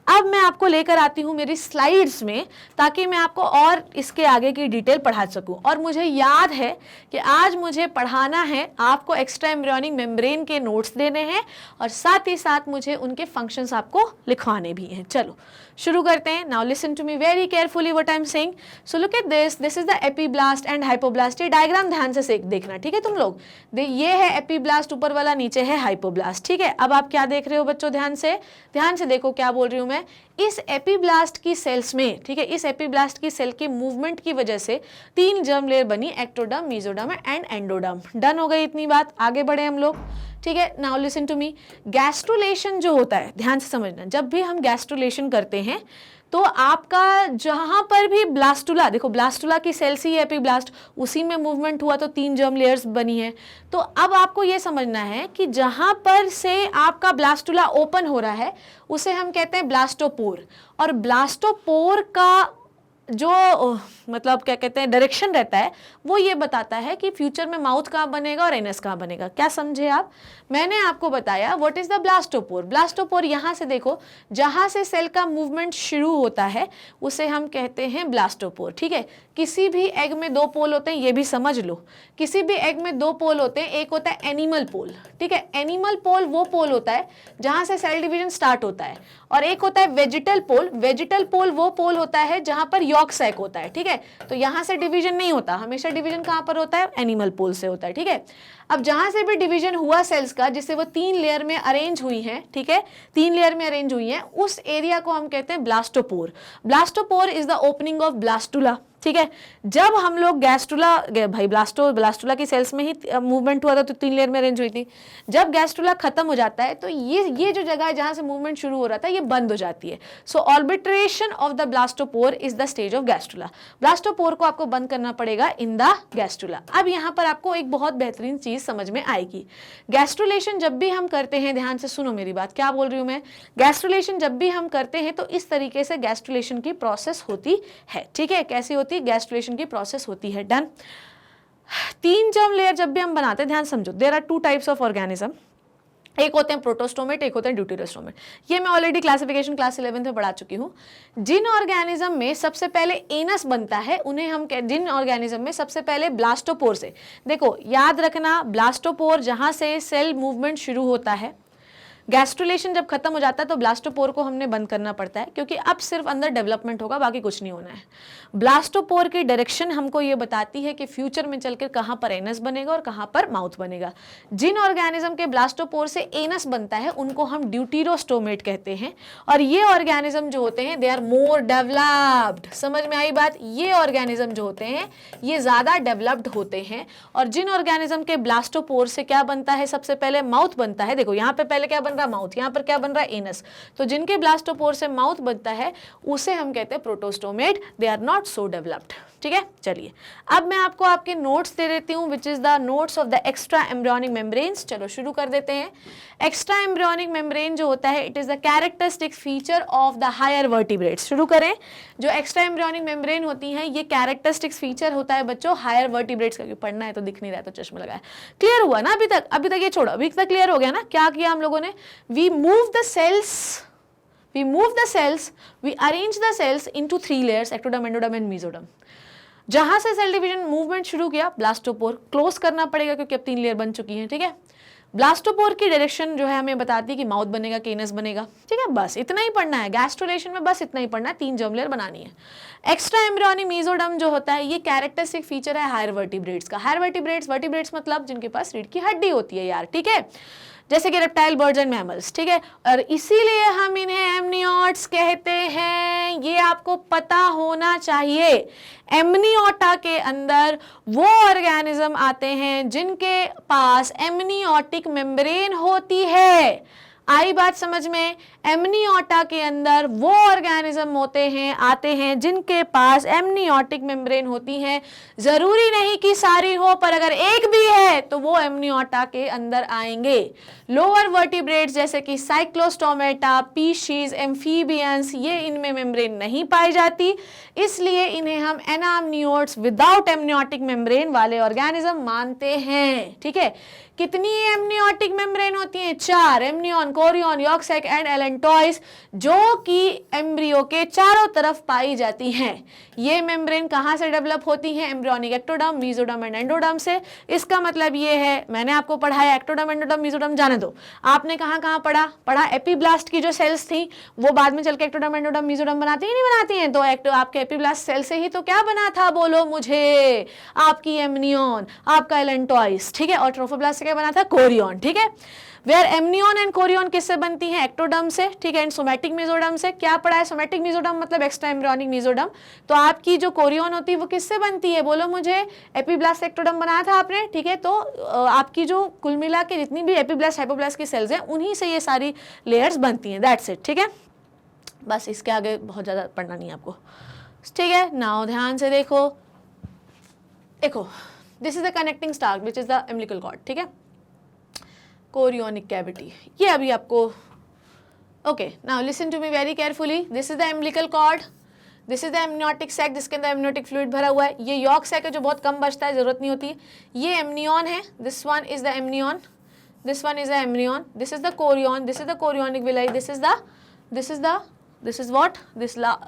अब मैं आपको लेकर आती हूँ मेरी स्लाइड्स में, ताकि मैं आपको और इसके आगे की डिटेल पढ़ा सकूँ। और मुझे याद है कि आज मुझे पढ़ाना है आपको एक्स्ट्रा एम्ब्रियोनिक मेम्ब्रेन के नोट्स देने हैं, और साथ ही साथ मुझे उनके फंक्शंस आपको लिखवाने भी हैं। चलो शुरू करते हैं। Now listen to me very carefully what I am saying. So look at this is the epiblast and hypoblast. ये डायग्राम ध्यान से देखना, ठीक है तुम लोग। ये है एपीब्लास्ट ऊपर वाला, नीचे है हाइपोब्लास्ट। ठीक है, अब आप क्या देख रहे हो बच्चों? ध्यान से देखो क्या बोल रही हूं मैं। इस एपीब्लास्ट की सेल्स में, ठीक है, इस एपीब्लास्ट की सेल के मूवमेंट की वजह से 3 जर्म लेयर बनी, ectoderm, mesoderm and endoderm. Done हो गई इतनी बात, आगे बढ़े हम लोग। ठीक है, now listen to me. Gastrulation जो होता है, ध्यान से समझना, जब भी हम गैस्ट्रुलेशन करते हैं तो आपका जहां पर भी ब्लास्टुला, देखो ब्लास्टुला की सेल्स ही एपीब्लास्ट, उसी में मूवमेंट हुआ तो 3 जर्म लेयर्स बनी है। तो अब आपको ये समझना है कि जहां पर से आपका ब्लास्टुला ओपन हो रहा है उसे हम कहते हैं ब्लास्टोपोर, और ब्लास्टोपोर का जो मतलब क्या कहते हैं डायरेक्शन रहता है, वो ये बताता है कि फ्यूचर में माउथ कहाँ बनेगा और एनस कहाँ बनेगा। क्या समझे आप? मैंने आपको बताया what is the blastopore. Blastopore यहाँ से देखो, जहाँ से सेल का मूवमेंट शुरू होता है उसे हम कहते हैं ब्लास्टोपोर। ठीक है, किसी भी एग में 2 पोल होते हैं, ये भी समझ लो। किसी भी एग में 2 पोल होते हैं, एक होता है एनिमल पोल, ठीक है, एनिमल पोल वो पोल होता है जहाँ से सेल डिवीजन स्टार्ट होता है, और एक होता है वेजिटल पोल। वेजिटल पोल वो पोल होता है जहाँ पर यॉर्क सैक होता है। ठीक है, तो यहाँ से डिवीजन नहीं होता, हमेशा डिवीजन कहाँ पर होता है? एनिमल पोल से होता है। ठीक है, अब जहां से भी डिवीजन हुआ सेल्स का, जिससे वो 3 लेयर में अरेंज हुई हैं, ठीक है, 3 लेयर में अरेंज हुई हैं, उस एरिया को हम कहते हैं blastopore. Blastopore is the opening of blastula. ठीक है, जब हम लोग गैस्ट्रुला, भाई ब्लास्टुला की सेल्स में ही मूवमेंट हुआ था तो 3 लेयर में अरेंज हुई थी। जब गैस्ट्रुला खत्म हो जाता है तो ये जो जगह है जहां से मूवमेंट शुरू हो रहा था, ये बंद हो जाती है। So arbitration of the blastopore is the stage of gastrula. Blastopore को आपको बंद करना पड़ेगा इन द गैस्ट्रुला। अब यहाँ पर आपको एक बहुत बेहतरीन चीज समझ में आएगी। गैस्ट्रुलेशन जब भी हम करते हैं, ध्यान से सुनो मेरी बात, क्या बोल रही हूं मैं। गैस्ट्रुलेशन जब भी हम करते हैं तो इस तरीके से गैस्ट्रुलेशन की प्रोसेस होती है। ठीक है, कैसी होती? गैस्ट्रुलेशन की प्रोसेस होती है। डन। 3 जर्म लेयर जब भी हम बनाते हैं, ध्यान समझो, there are 2 types of organism. एक होते हैं प्रोटोस्टोमेट, एक होते हैं ड्यूटेरोस्टोमेट। ये मैं ऑलरेडी क्लासिफिकेशन क्लास 11 में पढ़ा चुकी हूँ। जिन ऑर्गेनिज्म में सबसे पहले एनस बनता है उन्हें हम जिन ऑर्गेनिज्म में सबसे पहले ब्लास्टोपोर से, देखो याद रखना, ब्लास्टोपोर जहां से सेल मूवमेंट शुरू होता है, गैस्ट्रुलेशन जब खत्म हो जाता है तो ब्लास्टोपोर को हमने बंद करना पड़ता है, क्योंकि अब सिर्फ अंदर डेवलपमेंट होगा, बाकी कुछ नहीं होना है। ब्लास्टोपोर की डायरेक्शन हमको ये बताती है कि फ्यूचर में चलकर कहाँ पर एनस बनेगा और कहाँ पर माउथ बनेगा। जिन ऑर्गेनिज्म के ब्लास्टोपोर से एनस बनता है उनको हम ड्यूटेरोस्टोमेट कहते हैं, और ये ऑर्गेनिज्म जो होते हैं दे आर मोर डेवलप्ड। समझ में आई बात? ये ऑर्गेनिज्म जो होते हैं ये ज्यादा डेवलप्ड होते हैं। और जिन ऑर्गेनिज्म के ब्लास्टोपोर से क्या बनता है? सबसे पहले माउथ बनता है। देखो यहाँ पे पहले क्या माउथ, यहां पर क्या बन रहा है? एनस। तो जिनके ब्लास्टोपोर से माउथ बनता है उसे हम कहते हैं protostomate. They are not so developed. ठीक है, चलिए अब मैं आपको आपके नोट्स दे देती हूं, विच is the notes of the extra embryonic membranes. चलो शुरू कर देते हैं। एक्स्ट्रा एम्ब्रियोनिक मेम्ब्रेन जो होता है, it is the characteristic feature of the higher vertebrates. शुरू करें। जो एक्स्ट्रा एम्ब्रियोनिक मेम्ब्रेन होती है ये कैरेक्टरिस्टिक फीचर होता है बच्चों हायर वर्टिब्रेट्स का। क्यों पढ़ना है तो दिख नहीं रहा तो चश्मा लगाया। क्लियर हुआ ना अभी तक? अभी तक ये छोड़ो, अभी तक क्लियर हो गया ना? क्या किया हम लोगों ने? We move the cells, we arrange the cells into 3 layers, ectoderm, endoderm and mesoderm. जहां से सेल डिवीजन मूवमेंट शुरू किया, ब्लास्टोपोर क्लोज करना पड़ेगा क्योंकि अब 3 लेयर बन चुकी हैं। ठीक है, ब्लास्टोपोर की डायरेक्शन जो है हमें बताती है कि माउथ बनेगा कि एनस बनेगा, ठीक है, बस इतना ही पढ़ना है। गैस्ट्रुलेशन में बस इतना ही पढ़ना है, 3 जर्म लेयर बनानी है। एक्स्ट्रा एम्ब्रियोनिक मेसोडर्म जो होता है ये कैरेक्टरिस्टिक फीचर है हायर वर्टिब्रेट्स का। हायर वर्टिब्रेट्स मतलब जिनके पास रीढ़ की हड्डी होती है यार, ठीक है, जैसे कि रेप्टाइल, बर्ड्स एंड मैमल्स, ठीक है, और इसीलिए हम इन्हें एमनियोट्स कहते हैं। ये आपको पता होना चाहिए। एमनियोटा के अंदर वो ऑर्गेनिज्म आते हैं जिनके पास एमनियोटिक मेम्ब्रेन होती है। आई बात समझ में? एमनियोटा के अंदर वो ऑर्गेनिज्म आते हैं जिनके पास एमनियोटिक मेम्ब्रेन होती है। जरूरी नहीं कि सारी हो, पर अगर एक भी है तो वो एमनियोटा के अंदर आएंगे। लोअर वर्टिब्रेट्स जैसे कि साइक्लोस्टोमेटा, पीशीज, एम्फीबियंस, ये इनमें मेम्ब्रेन नहीं पाई जाती, इसलिए इन्हें हम एनामनियोट्स विदाउट एमनियोटिक मेम्ब्रेन वाले ऑर्गेनिज्म मानते हैं, ठीक है। कितनी एमनियोटिक मेम्ब्रेन होती हैं? 4, amnion, chorion, yolk sac and allantois, जो कि एम्ब्रियो के चारों तरफ पाई जाती हैं। ये मेम्ब्रेन कहाँ से डेवलप होती हैं? Embryonic ectoderm, mesoderm and endoderm से। इसका मतलब ये है, मैंने आपको पढ़ाया एक्टोडर्म, एंडोडर्म, मेसोडर्म जाने दो, आपने कहाँ पढ़ा एपीब्लास्ट की जो सेल्स थी वो बाद में चल के एक्टोडर्म, एंडोडर्म, मेसोडर्म बनाती ही नहीं बनाती हैं। तो आपके एपीब्लास्ट सेल से ही तो क्या बना था, बोलो मुझे? आपकी एमनियन, आपका एलेंटॉइस, ठीक है, और ट्रोफोब्लास्ट से क्या बना था? कोरियन, ठीक है। वेयर एमनियन एंड कोरियन किससे बनती हैं? एक्टोडर्म से, ठीक है, एंड सोमैटिक मेसोडर्म से। क्या पढ़ा है? सोमैटिक मेसोडर्म मतलब एक्स्ट्रा एम्ब्रियोनिक मेसोडर्म। तो आपकी जो कोरियन होती है वो किससे बनती है, बोलो मुझे? एपीब्लास्ट एक्टोडर्म बनाया था आपने, ठीक है। तो आपकी जो कुल मिला के जितनी भी एपीब्लास्ट हाइपोब्लास्ट की सेल्स हैं उन्हीं से ये सारी लेयर्स बनती हैं। दैट्स इट, ठीक है, बस इसके आगे बहुत ज़्यादा पढ़ना नहीं है आपको, ठीक है। नाउ ध्यान से देखो, this is the connecting stalk which is the umbilical cord, ठीक है, कोरियोनिक कैविटी, ये अभी आपको, okay. Now listen to me very carefully, this is the umbilical cord, this is the amniotic sac जिसके अंदर एमनियोटिक फ्लूइड भरा हुआ है। ये यॉर्क सैक है जो बहुत कम बचता है, जरूरत नहीं होती है। ये एमनियन है, this one is the amnion, this one is the amnion, this is the Korean, this is the chorionic villi, this is what,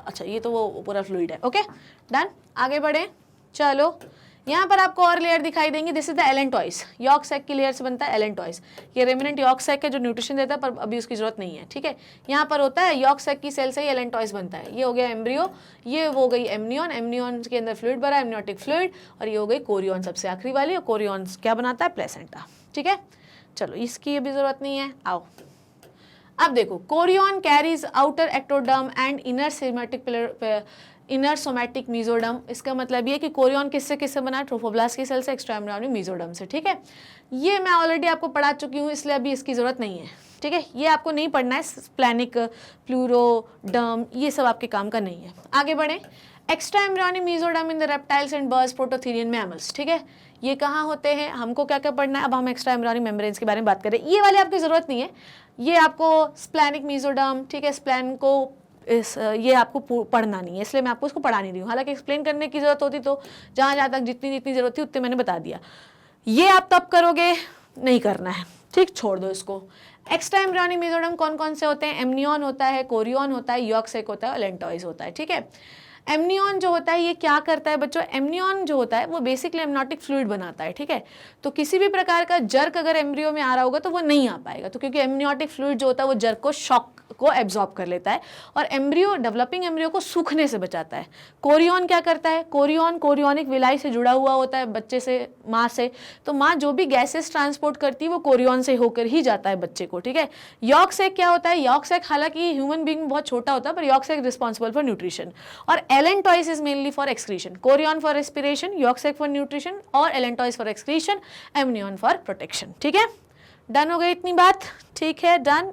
अच्छा ये तो वो पूरा फ्लूइड है, ओके डन। आगे बढ़े, चलो यहाँ पर आपको और लेयर दिखाई देंगी। This is the allantois, yolk sac की लेयर से बनता है एलेंटॉइस। ये रेमिनेंट यॉर्क सैक है जो न्यूट्रिशन देता है, पर अभी उसकी जरूरत नहीं है, ठीक है। यहाँ पर होता है यॉर्क सैक की सेल से ही एलेंटॉइस बनता है। ये हो गया एम्ब्रियो, ये हो गई एमनियन, एमनियन के अंदर फ्लूइड भरा है, एमनियोटिक फ्लूइड, और ये हो गई कोरियन सबसे आखिरी वाली, और कोरियन क्या बनाता है? प्लेसेंटा, ठीक है। चलो इसकी अभी जरूरत नहीं है, आओ अब देखो। Korean carries outer ectoderm and inner somatic mesoderm. इसका मतलब ये कि कोरियन किससे बना? ट्रोफोब्लास्ट की सेल से, एक्स्ट्रा एम्ब्रियोनिक मेसोडर्म से, ठीक है। ये मैं ऑलरेडी आपको पढ़ा चुकी हूँ, इसलिए अभी इसकी जरूरत नहीं है, ठीक है। ये आपको नहीं पढ़ना है, स्प्लैनिक, प्लूरोडर्म, ये सब आपके काम का नहीं है। आगे बढ़े, extra embryonic mesoderm in the reptiles and birds, prototherian mammals, ठीक है। ये कहाँ होते हैं? हमको क्या क्या पढ़ना है? अब हम एक्स्ट्रा एम्ब्रियोनिक मेम्ब्रेन्स के बारे में बात करें। ये वाले आपकी जरूरत नहीं है, ये आपको स्प्लैनिक मेसोडर्म, ठीक है, स्प्लैन को ये आपको पढ़ना नहीं है, इसलिए मैं आपको इसको पढ़ा नहीं रही हूँ। हालांकि एक्सप्लेन करने की जरूरत होती तो जहाँ तक जितनी जरूरत थी उतने मैंने बता दिया। ये आप तब करोगे, नहीं करना है, ठीक, छोड़ दो इसको। एक्स्ट्रा एम्ब्रियोनिक मेसोडर्म कौन कौन से होते हैं? एमनियन होता है, कोरियन होता है, यॉर्क सैक होता है, एलेंटॉइस होता है, ठीक है। एमनियन जो होता है ये क्या करता है बच्चों? एमनियन जो होता है वो बेसिकली एमनियोटिक फ्लूइड बनाता है, ठीक है। तो किसी भी प्रकार का जर्क अगर एम्ब्रियो में आ रहा होगा तो वो नहीं आ पाएगा, तो क्योंकि एमनियोटिक फ्लूइड जो होता है वो जर्क को, शॉक को एब्जॉर्ब कर लेता है और एम्ब्रियो, डेवलपिंग एम्ब्रियो को सूखने से बचाता है। कोरियन क्या करता है? कोरियन कोरियोनिक विलाई से जुड़ा हुआ होता है बच्चे से, माँ से, तो माँ जो भी गैसेस ट्रांसपोर्ट करती है वो कोरियन से होकर ही जाता है बच्चे को, ठीक है। यॉर्क सैक क्या होता है? यॉर्क सैक हालांकि ह्यूमन बीइंग बहुत छोटा होता है, पर yolk sac responsible for nutrition, और allantois is mainly for excretion. Chorion for respiration, yolk sac for nutrition, और allantois for excretion, amnion for protection, ठीक है। डन हो गई इतनी बात, ठीक है, done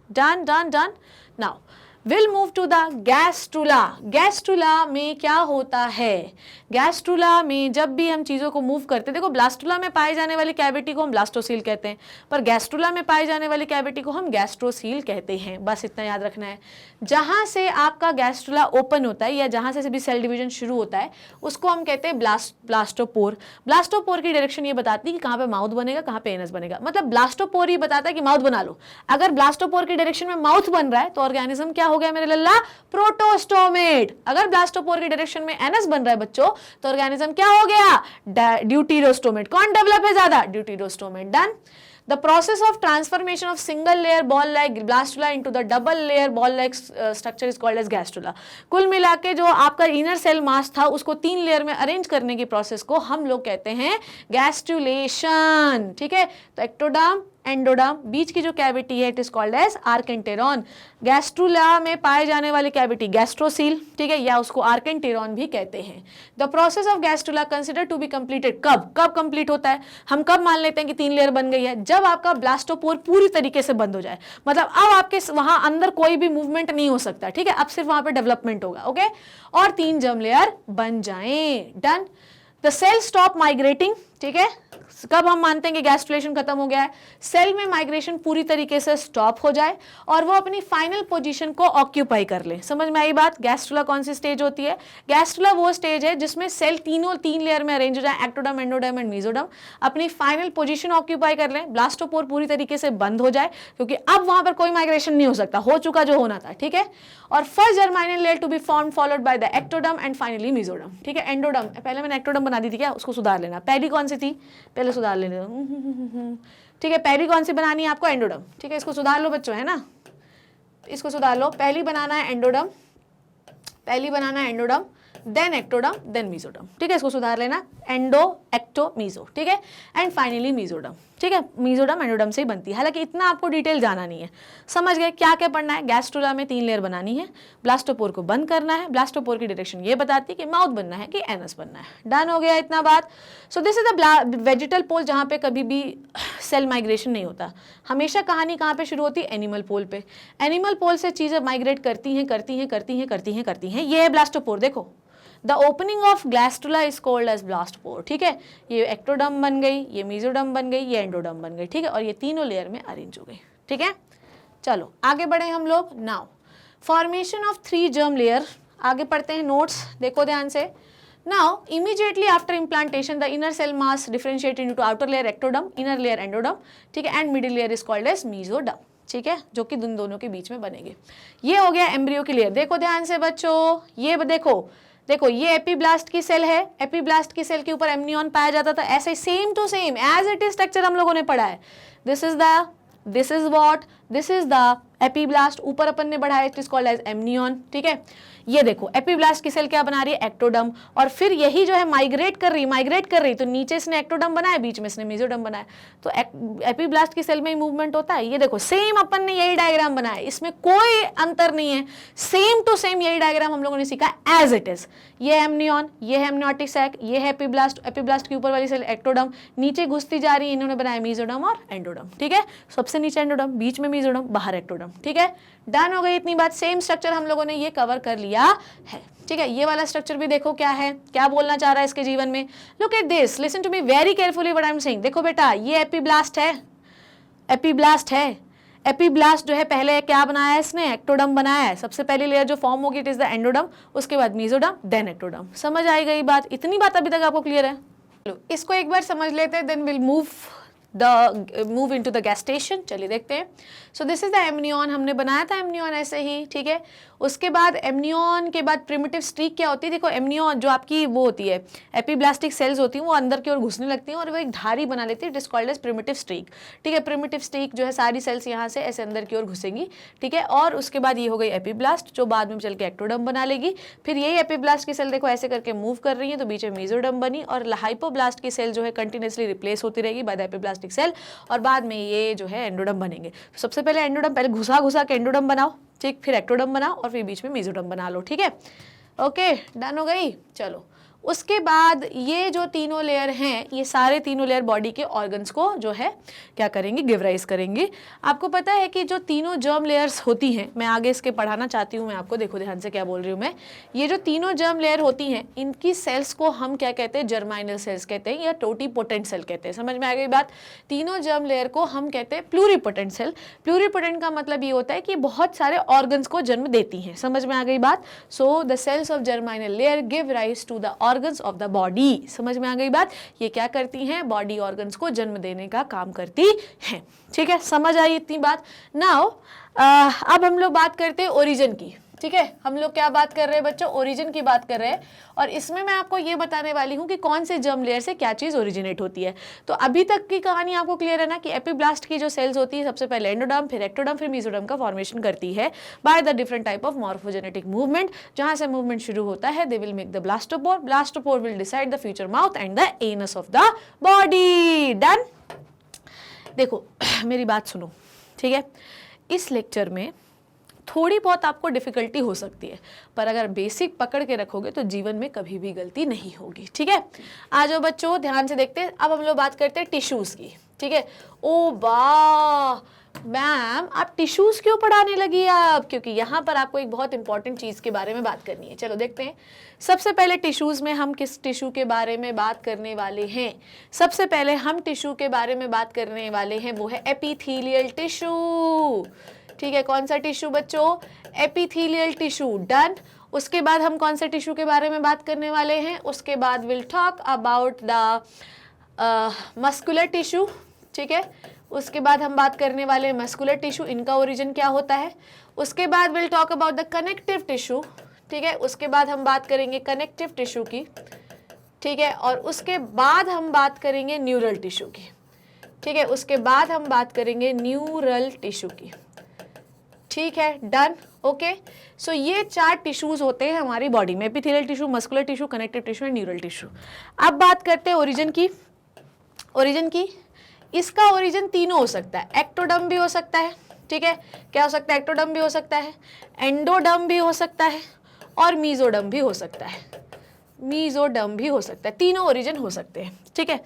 done done done. Now will move to the gastrula. Gastrula में क्या होता है? गैस्ट्रुला में जब भी हम चीज़ों को मूव करते हैं, देखो ब्लास्टुला में पाई जाने वाली कैविटी को हम ब्लास्टोसील कहते हैं, पर गैस्ट्रुला में पाई जाने वाली कैविटी को हम गैस्ट्रोसील कहते हैं, बस इतना याद रखना है। जहाँ से आपका गैस्ट्रुला ओपन होता है या जहाँ से भी सेल डिवीजन शुरू होता है उसको हम कहते हैं ब्लास्टोपोर। ब्लास्टोपोर की डायरेक्शन ये बताती है कि कहाँ पे माउथ बनेगा, कहाँ पे एनस बनेगा। मतलब ब्लास्टोपोर ही बताता है कि माउथ बना लो। अगर ब्लास्टोपोर की डायरेक्शन में माउथ बन रहा है तो ऑर्गेनिज्म क्या हो गया मेरे लल्ला? प्रोटोस्टोमेट। अगर ब्लास्टोपोर की डायरेक्शन में एनस बन रहा है बच्चों तो ऑर्गेनिज्म क्या हो गया? ड्यूटीरोस्टोमेट। कौन डेवलप है ज्यादा? Deuterostomate. Done. The process of transformation of single layer ball like blastula into the double layer ball like structure is called as gastrula. कुल मिला के जो आपका इनर सेल मास था उसको 3 लेयर में अरेंज करने की प्रोसेस को हम लोग कहते हैं गैस्ट्रुलेशन। ठीक है, तो एक्टोडर्म एंडोडर्म, बीच की जो कैविटी है it is called as archenteron. Gastrula में पाए जाने वाली कैविटी गैस्ट्रोसील, ठीक है, या उसको आर्केंटेरॉन भी कहते हैं। The process of gastrula consider to be completed, कब कब कंप्लीट होता है, हम कब मान लेते हैं कि 3 लेयर बन गई है, जब आपका ब्लास्टोपोर पूरी तरीके से बंद हो जाए, मतलब अब आपके वहां अंदर कोई भी मूवमेंट नहीं हो सकता। ठीक है, अब सिर्फ वहां पे डेवलपमेंट होगा। ओके, और 3 जर्म लेयर बन जाए। Done. The cell stop migrating. ठीक है, कब हम मानते हैं कि गैस्ट्रुलेशन खत्म हो गया है, सेल में माइग्रेशन पूरी तरीके से स्टॉप हो जाए और वो अपनी फाइनल पोजीशन को ऑक्यूपाई कर ले। समझ में आई बात? गैस्ट्रुला कौन सी स्टेज होती है? गैस्ट्रुला वो स्टेज है जिसमें सेल 3 लेयर में अरेंज हो जाए, एक्टोडर्म एंडोडर्म एंड मेसोडर्म, अपनी फाइनल पोजीशन ऑक्यूपाई कर ले, ब्लास्टोपोर पूरी तरीके से बंद हो जाए क्योंकि अब वहां पर कोई माइग्रेशन नहीं हो सकता, हो चुका जो होना था। ठीक है, और first germinal layer to be form followed by the ectoderm and finally mesoderm. ठीक है, एंडोडर्म पहले मैंने एक्टोडर्म बना दी थी क्या, उसको सुधार लेना। पहली कौन सी थी, पहले सुधार लेने दो। ठीक है, पहली कौन सी बनानी है आपको, एंडोडर्म। ठीक है, इसको सुधार लो बच्चों, है ना, इसको सुधार लो। पहली बनाना है एंडोडर्म, पहली बनाना है endoderm, then ectoderm, then mesoderm. ठीक है, इसको सुधार लेना, एंडो एक्टो मीजो। ठीक है, एंड फाइनली मेसोडर्म। ठीक है, मेसोडर्म एंडोडर्म से ही बनती है, हालांकि इतना आपको डिटेल जाना नहीं है। समझ गए क्या क्या पढ़ना है? गैस्ट्रुला में 3 लेयर बनानी है, ब्लास्टोपोर को बंद करना है, ब्लास्टोपोर की डायरेक्शन ये बताती है कि माउथ बनना है कि एनस बनना है। डन हो गया इतना बात। So this is the vegetal pole जहाँ पे कभी भी सेल माइग्रेशन नहीं होता। हमेशा कहानी कहाँ पे शुरू होती है? एनिमल पोल पे। एनिमल पोल से चीजें माइग्रेट करती हैं करती हैं करती हैं करती हैं करती हैं। ये है ब्लास्टोपोर, देखो the opening of blastula is called as blastopore. ठीक है, ये एक्टोडर्म बन गई, ये मेसोडर्म बन गई, ये एंडोडर्म बन गई। ठीक है, और ये तीनों लेयर में अरेंज हो गई। ठीक है, चलो आगे बढ़े हम लोग। Now formation of 3 germ layer, आगे पढ़ते हैं नोट्स, देखो ध्यान से। Now immediately after implantation the inner cell mass differentiate into outer layer ectoderm, inner layer endoderm. ठीक है, and middle layer is called as mesoderm. ठीक है, जो कि उन दोनों के बीच में बनेंगे। ये हो गया एम्ब्रियो की लेयर। देखो ध्यान से बच्चों, ये देखो ये एपीब्लास्ट की सेल है, एपीब्लास्ट की सेल के ऊपर एमनियॉन पाया जाता था। ऐसे same to same as it is structure हम लोगों ने पढ़ा है। दिस इज द एपीब्लास्ट, ऊपर अपन ने बढ़ाया, it is called as amnion. ठीक है, ये देखो एपीब्लास्ट की सेल क्या बना रही है, एक्टोडर्म, और फिर यही जो है माइग्रेट कर रही, तो नीचे इसने एक्टोडर्म बनाया, बीच में इसने मेसोडर्म बनाया, तो एपीब्लास्ट की सेल में ही मूवमेंट होता है। ये देखो सेम अपन ने यही डायग्राम बनाया, इसमें कोई अंतर नहीं है, सेम टू सेम यही डायग्राम हम लोगों ने सीखा एज इट इज। ये एमनियॉन, ये है एमनियोटिक सैक, ये है एपीब्लास्ट, एपीब्लास्ट के ऊपर वाली सेल एक्टोडर्म, नीचे घुसती जा रही है, इन्होंने बनाया मेसोडर्म और एंडोडर्म। ठीक है, सबसे नीचे एंडोडर्म, बीच में मेसोडर्म, बाहर एक्टोडर्म। ठीक है, डन हो गई इतनी बात। सेम स्ट्रक्चर हम लोगों ने ये कवर कर लिया है। ठीक है, ये वाला स्ट्रक्चर भी देखो क्या है, क्या बोलना चाह रहा है इसके जीवन में। Look at this, listen to me very carefully what I am saying. देखो बेटा, ये एपीब्लास्ट है, एपीब्लास्ट है। एपीब्लास्ट जो है पहले क्या बनाया है इसने, एक्टोडर्म बनाया है। सबसे पहली लेयर जो फॉर्म होगी इट इज द एंडोडर्म, उसके बाद मेसोडर्म, देन एक्टोडर्म। समझ आई गई बात? इतनी बात अभी तक आपको क्लियर है? चलो इसको एक बार समझ लेते हैं, then will move into the gestation. चलिए देखते हैं। So this is the amnion, हमने बनाया था एमनियॉन ऐसे ही। ठीक है, उसके बाद एमनियॉन के बाद प्रिमिटिव स्ट्रीक क्या होती है? देखो एमनियॉन जो आपकी वो होती है, एपीब्लास्टिक सेल्स होती हैं, वो अंदर की ओर घुसने लगती हैं और वो एक धारी बना लेती है, it is called as primitive streak. ठीक है, प्रिमिटिव स्ट्रीक जो है सारी सेल्स यहाँ से ऐसे अंदर की ओर घुसेंगी। ठीक है, और उसके बाद ये हो गई एपीब्लास्ट, जो बाद में चल के एक्टोडर्म बना लेगी। फिर यही एपीब्लास्ट की सेल देखो ऐसे करके मूव कर रही है, तो बीच में मेसोडर्म बनी, और हाइपोब्लास्ट की सेल जो है कंटिन्यूसली रिप्लेस होती रहेगी बाय द एपीब्लास्टिक सेल, और बाद में ये जो है एंडोडर्म बनेंगे। सबसे पहले एंडोडर्म, पहले घुसा के एंडोडर्म बनाओ, ठीक, फिर एक्टोडर्म बनाओ, और फिर बीच में मेसोडर्म बना लो। ठीक है, ओके, डन हो गई। चलो उसके बाद ये जो तीनों लेयर हैं, ये सारे तीनों लेयर बॉडी के ऑर्गन्स को जो है क्या करेंगे, गिव राइज करेंगे। आपको पता है कि जो तीनों जर्म लेयर्स होती हैं, मैं आगे इसके पढ़ाना चाहती हूँ मैं आपको, देखो ध्यान से क्या बोल रही हूँ मैं। ये जो तीनों जर्म लेयर होती हैं, इनकी सेल्स को हम क्या कहते हैं, जर्माइनल सेल्स कहते हैं या टोटीपोटेंट सेल कहते हैं। समझ में आ गई बात? तीनों जर्म लेयर को हम कहते हैं प्लूरीपोटेंट सेल। प्लूरीपोटेंट का मतलब ये होता है कि बहुत सारे ऑर्गन्स को जन्म देती हैं। समझ में आ गई बात? So the cells of germinal layer give rise to the organs of the body. समझ में आ गई बात? ये क्या करती हैं, बॉडी ऑर्गन्स को जन्म देने का काम करती हैं। ठीक है, समझ आई इतनी बात? नाउ अब हम लोग बात करते हैं ओरिजिन की। ठीक है, हम लोग क्या बात कर रहे हैं बच्चों, ओरिजिन की बात कर रहे हैं। और इसमें मैं आपको ये बताने वाली हूँ कि कौन से जर्म लेयर से क्या चीज़ ओरिजिनेट होती है। तो अभी तक की कहानी आपको क्लियर है ना कि एपिब्लास्ट की जो सेल्स होती है सबसे पहले एंडोडर्म, फिर एक्टोडर्म, फिर मेसोडर्म का फॉर्मेशन करती है by the different type of morphogenetic movement. जहाँ से मूवमेंट शुरू होता है they will make the blastopore, blastopore will decide the future mouth and the anus of the body. Done. देखो मेरी बात सुनो, ठीक है, इस लेक्चर में थोड़ी बहुत आपको डिफिकल्टी हो सकती है, पर अगर बेसिक पकड़ के रखोगे तो जीवन में कभी भी गलती नहीं होगी। ठीक है, आ जाओ बच्चों ध्यान से देखते हैं। अब हम लोग बात करते हैं टिश्यूज की। ठीक है, ओ वाह मैम आप टिश्यूज क्यों पढ़ाने लगी आप, क्योंकि यहाँ पर आपको एक बहुत इंपॉर्टेंट चीज़ के बारे में बात करनी है। चलो देखते हैं। सबसे पहले टिश्यूज में हम किस टिश्यू के बारे में बात करने वाले हैं, सबसे पहले हम टिश्यू के बारे में बात करने वाले हैं, वो है एपिथेलियल टिश्यू। ठीक है, कौन सा टिश्यू बच्चों, एपिथेलियल टिश्यू। डन। उसके बाद हम कौन से टिश्यू के बारे में बात करने वाले हैं, उसके बाद will talk about the muscular tissue. ठीक है, उसके बाद हम बात करने वाले हैं मस्कुलर टिश्यू, इनका ओरिजिन क्या होता है। उसके बाद will talk about the connective tissue. ठीक है, उसके बाद हम बात करेंगे कनेक्टिव टिश्यू की। ठीक है, और उसके बाद हम बात करेंगे न्यूरल टिश्यू की। ठीक है, उसके बाद हम बात करेंगे न्यूरल टिश्यू की। ठीक है, डन। ओके, सो ये 4 टिश्यूज होते हैं हमारी बॉडी में, epithelial tissue, muscular tissue, connective tissue and neural tissue. अब बात करते हैं ओरिजिन की। ओरिजिन की, इसका ओरिजिन तीनों हो सकता है, एक्टोडर्म भी हो सकता है। ठीक है, क्या हो सकता है, एक्टोडर्म भी हो सकता है, एंडोडर्म भी हो सकता है और मीजोडर्म भी हो सकता है। मीजोडर्म भी हो सकता है, तीनों ओरिजिन हो सकते हैं। ठीक है,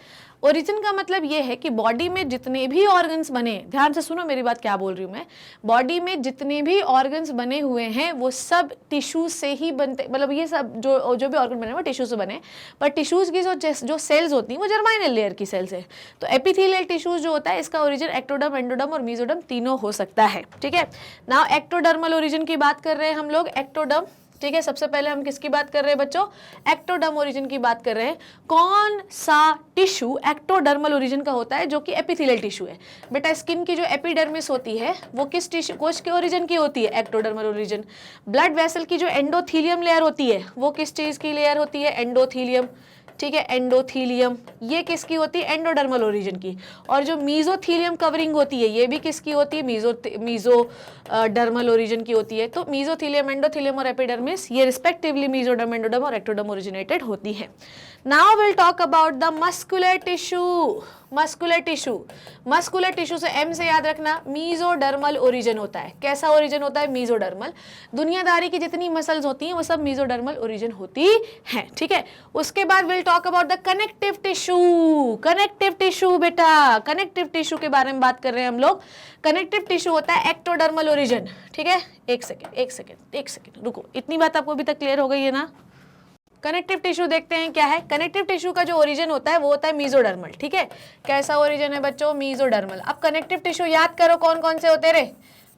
ओरिजिन का मतलब ये है कि बॉडी में जितने भी ऑर्गन्स बने, ध्यान से सुनो मेरी बात क्या बोल रही हूँ मैं, बॉडी में जितने भी ऑर्गन्स बने हुए हैं वो सब टिश्यू से ही बनते, मतलब ये सब जो भी ऑर्गन बने वो टिश्यू से बने, पर टिश्यूज की जो सेल्स होती हैं वो जर्माइनल लेयर की सेल्स है। तो एपिथेलियल टिश्यूज जो होता है इसका ओरिजिन एक्टोडर्म, एंडोडर्म और मीजोडर्म तीनों हो सकता है। ठीक है, नाउ एक्टोडर्मल ओरिजिन की बात कर रहे हैं हम लोग, एक्टोडर्म। ठीक है, सबसे पहले हम किसकी बात कर रहे हैं बच्चों, एक्टोडर्म ओरिजिन की बात कर रहे हैं। कौन सा टिश्यू एक्टोडर्मल ओरिजिन का होता है, जो कि एपिथेलियल टिश्यू है। बेटा स्किन की जो एपिडर्मिस होती है वो किस टिश्यू कोश के ओरिजिन की होती है, एक्टोडर्मल ओरिजिन। ब्लड वेसल की जो एंडोथीलियम लेयर होती है वो किस चीज की लेयर होती है, एंडोथीलियम। ठीक है, एंडोथीलियम ये किसकी होती है, एंडोडर्मल ओरिजिन की। और जो मीजोथीलियम कवरिंग होती है ये भी किसकी होती है, मीजोडर्मल ओरिजिन की होती है। तो मीजोथीलियम, एंडोथीलियम और एपिडर्मिस ये रिस्पेक्टिवली मीजोडर्म, एंडोडर्म और एक्टोडर्म ओरिजिनेटेड होती है। Now will talk about the muscular tissue. Muscular tissue, muscular tissue से एम से याद रखना, मीजोडर्मल ओरिजिन होता है। कैसा ओरिजिन होता है, मीजोडर्मल। दुनियादारी की जितनी मसल्स होती हैं वो सब मीजोडर्मल ओरिजिन होती हैं। ठीक है, उसके बाद will talk about the connective tissue. Connective tissue बेटा, कनेक्टिव टिश्यू के बारे में बात कर रहे हैं हम लोग। कनेक्टिव टिश्यू होता है एक्टोडर्मल ओरिजिन। ठीक है, एक सेकेंड रुको, इतनी बात आपको अभी तक क्लियर हो गई है ना। कनेक्टिव टिश्यू देखते हैं क्या है। कनेक्टिव टिश्यू का जो ओरिजिन होता है वो होता है मीजोडर्मल। ठीक है, कैसा ओरिजिन है बच्चों, मीजोडर्मल। अब कनेक्टिव टिश्यू याद करो कौन कौन से होते रे,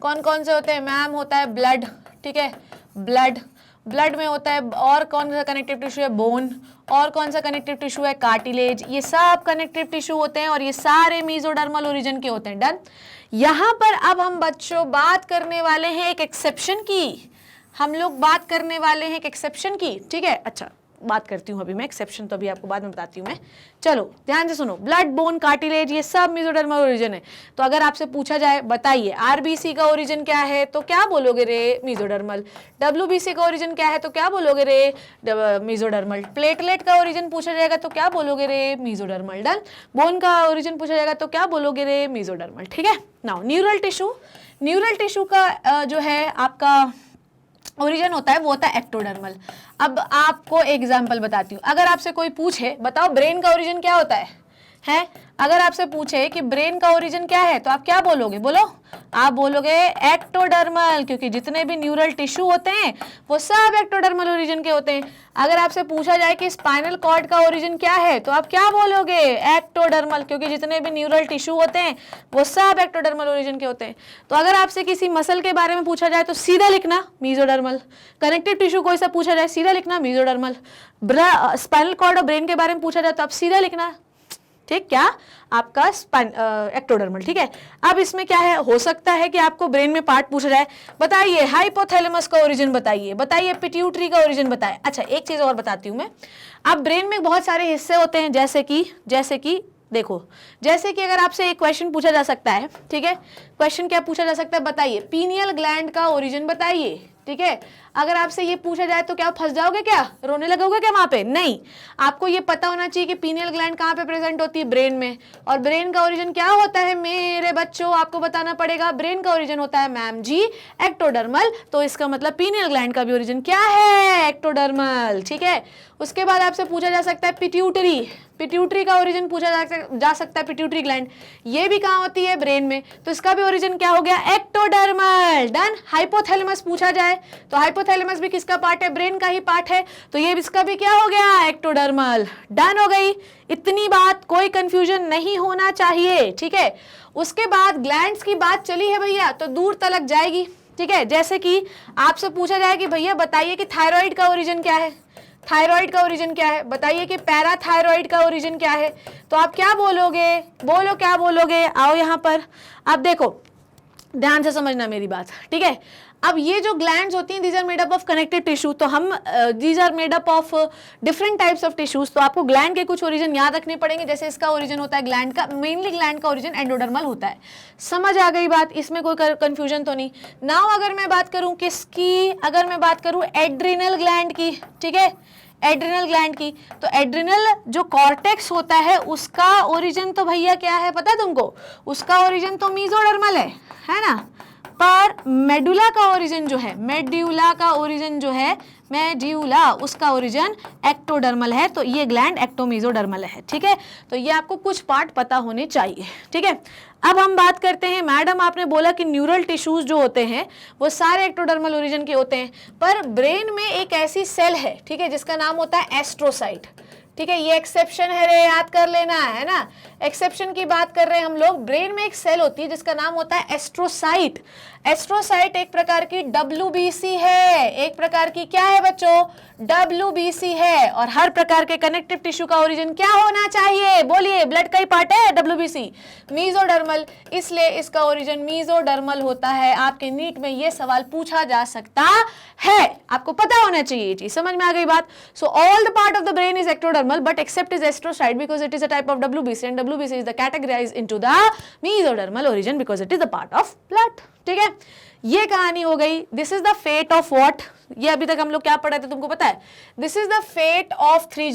कौन कौन से होते हैं मैम, होता है ब्लड। ठीक है, ब्लड, ब्लड में होता है। और कौन सा कनेक्टिव टिश्यू है, बोन। और कौन सा कनेक्टिव टिश्यू है, कार्टिलेज। ये सब कनेक्टिव टिश्यू होते हैं और ये सारे मीजोडर्मल ओरिजिन के होते हैं। डन। यहाँ पर अब हम बच्चों बात करने वाले हैं एक एक्सेप्शन की, हम लोग बात करने वाले हैं एक एक्सेप्शन की। ठीक है, अच्छा बात करती हूँ अभी मैं, एक्सेप्शन तो अभी आपको बाद में बताती हूँ मैं। चलो ध्यान से सुनो, ब्लड, बोन, कार्टिलेज ये सब मेसोडर्मल ओरिजिन है। तो अगर आपसे पूछा जाए बताइए आरबीसी का ओरिजिन क्या है तो क्या बोलोगे रे, मेसोडर्मल। डब्ल्यूबीसी का ओरिजिन क्या है तो क्या बोलोगे रे, मेसोडर्मल। प्लेटलेट का ओरिजिन पूछा जाएगा तो क्या बोलोगे रे, मेसोडर्मल। डन। बोन का ओरिजिन पूछा जाएगा तो क्या बोलोगे रे, मेसोडर्मल। ठीक है, now neural tissue. Neural tissue का जो है आपका ओरिजिन होता है वो होता है एक्टोडर्मल। अब आपको एग्जांपल बताती हूँ, अगर आपसे कोई पूछे बताओ ब्रेन का ओरिजिन क्या होता है? अगर आपसे पूछे कि ब्रेन का ओरिजिन क्या है तो आप क्या बोलोगे, बोलो। आप बोलोगे एक्टोडर्मल, क्योंकि जितने भी न्यूरल टिश्यू होते हैं वो सब एक्टोडर्मल ओरिजिन के होते हैं। अगर आपसे पूछा जाए कि स्पाइनल कॉर्ड का ओरिजिन क्या है तो आप क्या बोलोगे, एक्टोडर्मल, क्योंकि जितने भी न्यूरल टिश्यू होते हैं वो सब एक्टोडर्मल ओरिजिन के होते हैं। तो अगर आपसे किसी मसल के बारे में पूछा जाए तो सीधा लिखना मीजोडर्मल। कनेक्टिव टिश्यू कोई सा पूछा जाए सीधा लिखना मीजोडर्मल। स्पाइनल कॉर्ड और ब्रेन के बारे में पूछा जाए तो आप सीधा लिखना ठीक, क्या आपका एक्टोडर्मल। ठीक है, अब इसमें क्या है, हो सकता है कि आपको ब्रेन में पार्ट पूछा जाए, बताइए हाइपोथैलेमस का ओरिजिन बताइए, बताइए पिट्यूटरी का ओरिजिन बताएं। अच्छा, एक चीज और बताती हूं मैं, अब ब्रेन में बहुत सारे हिस्से होते हैं, जैसे कि देखो, जैसे कि अगर आपसे एक क्वेश्चन पूछा जा सकता है, ठीक है, क्वेश्चन क्या पूछा जा सकता है, बताइए पीनियल ग्लैंड का ओरिजिन बताइए। ठीक है, अगर आपसे ये पूछा जाए तो क्या फंस जाओगे, क्या रोने लगोगे क्या वहां पे? नहीं, आपको ये पता होना चाहिए कि पीनियल ग्लैंड कहाँ पे प्रेजेंट होती है, ब्रेन में। और ब्रेन का ओरिजिन क्या होता है मेरे बच्चों, आपको बताना पड़ेगा, ब्रेन का ओरिजिन होता है मैम जी एक्टोडर्मल। तो इसका मतलब पीनियल ग्लैंड का भी ओरिजिन क्या है, एक्टोडर्मल। ठीक है, उसके बाद आपसे पूछा जा सकता है पिट्यूटरी, पिट्यूटरी का ओरिजिन पूछा जा सकता है, पिट्यूटरी ग्लैंड ये भी कहाँ होती है, ब्रेन में, तो इसका भी ओरिजिन क्या हो गया, एक्टोडर्मल। डन। हाइपोथैलेमस पूछा जाए तो हाइपोथैलेमस भी किसका पार्ट है, ब्रेन का ही पार्ट है, तो ये इसका भी क्या हो गया, एक्टोडर्मल। डन हो गई, इतनी बात, कोई कंफ्यूजन नहीं होना चाहिए। ठीक है, उसके बाद ग्लैंड्स की बात चली है भैया तो दूर तलक जाएगी। ठीक है, जैसे कि आपसे पूछा जाए कि भैया बताइए कि थायराइड का ओरिजिन क्या है, थायराइड का ओरिजिन क्या है, बताइए कि पैराथायराइड का ओरिजिन क्या है, तो आप क्या बोलोगे, बोलो क्या बोलोगे, आओ यहाँ पर। अब देखो, ध्यान से समझना मेरी बात। ठीक है, अब ये जो ग्लैंड्स होती हैं, these are made up of connective tissue, तो हम these are made up of different types of tissues, तो आपको ग्लैंड के कुछ ओरिजिन याद रखने पड़ेंगे। जैसे इसका ओरिजिन होता है ग्लैंड का, मेनली ग्लैंड का ओरिजिन एंडोडर्मल होता है। समझ आ गई बात, इसमें कोई कंफ्यूजन तो नहीं। नाउ अगर मैं बात करूं किसकी, अगर मैं बात करूं एड्रिनल ग्लैंड की, ठीक है, एड्रिनल ग्लैंड की, तो एड्रिनल जो कॉर्टेक्स होता है उसका ओरिजिन तो भैया क्या है पता है तुमको, उसका ओरिजिन तो मीजोडर्मल है ना, पर मेडुला का ओरिजिन जो है, मेड्यूला का ओरिजिन जो है, मेड्यूला, उसका ओरिजिन एक्टोडर्मल है, तो ये ग्लैंड एक्टोमीजोडर्मल है। ठीक है, तो ये आपको कुछ पार्ट पता होने चाहिए। ठीक है, अब हम बात करते हैं, मैडम आपने बोला कि न्यूरल टिश्यूज जो होते हैं वो सारे एक्टोडर्मल ओरिजिन के होते हैं, पर ब्रेन में एक ऐसी सेल है, ठीक है, जिसका नाम होता है एस्ट्रोसाइट। ठीक है, ये एक्सेप्शन है रे, याद कर लेना है ना, एक्सेप्शन की बात कर रहे हैं हम लोग। ब्रेन में एक सेल होती है जिसका नाम होता है एस्ट्रोसाइट। एस्ट्रोसाइट एक प्रकार की WBC है, एक प्रकार की क्या है बच्चों, WBC है। और हर प्रकार के कनेक्टिव टिश्यू का ओरिजिन क्या होना चाहिए, बोलिए, ब्लड का ही पार्ट है WBC, मीजोडर्मल, इसलिए इसका ओरिजिन मीजोडर्मल होता है। आपके नीट में ये सवाल पूछा जा सकता है, आपको पता होना चाहिए ये चीज, समझ में आ गई बात। So all the part of the brain is ectodermal but except is astrocyte because it is a type of WBC and WBC is the categorized into the mesodermal origin because it is the part of blood. ठीक है, ये कहानी हो गई। This is the fate of what, ये अभी तक हम लोग क्या पढ़े थे तुमको पता है, this is the fate of 3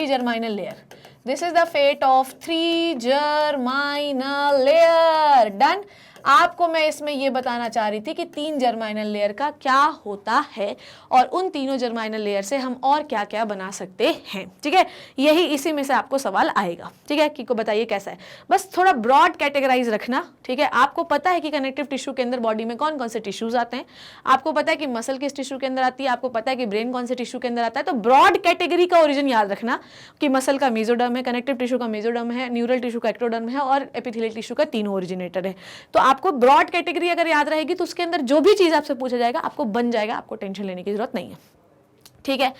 germinal layer, this is the fate of 3 germinal layer. Done. आपको मैं इसमें ये बताना चाह रही थी कि 3 जर्माइनल लेयर का क्या होता है और उन तीनों जर्माइनल लेयर से हम और क्या क्या बना सकते हैं। ठीक है, यही इसी में से आपको सवाल आएगा। ठीक है, कि को बताइए कैसा है, बस थोड़ा ब्रॉड कैटेगराइज रखना। ठीक है, आपको पता है कि कनेक्टिव टिश्यू के अंदर बॉडी में कौन कौन से टिश्यूज आते हैं, आपको पता है कि मसल किस टिश्यू के अंदर आती है, आपको पता है कि ब्रेन कौन से टिश्यू के अंदर आता है, तो ब्रॉड कैटेगरी का ओरिजिन याद रखना कि मसल का मेसोडर्म है, कनेक्टिव टिश्यू का मेसोडर्म है, न्यूरल टिश्यू का एक्टोडर्म है और एपिथेलियल टिश्यू का तीनों ओरिजिनेटर है। तो आपको ब्रॉड कैटेगरी अगर याद रहेगी तो उसके अंदर जो भी चीज आपसे पूछा जाएगा आपको बन जाएगा, आपको टेंशन लेने की जरूरत नहीं है। ठीक है,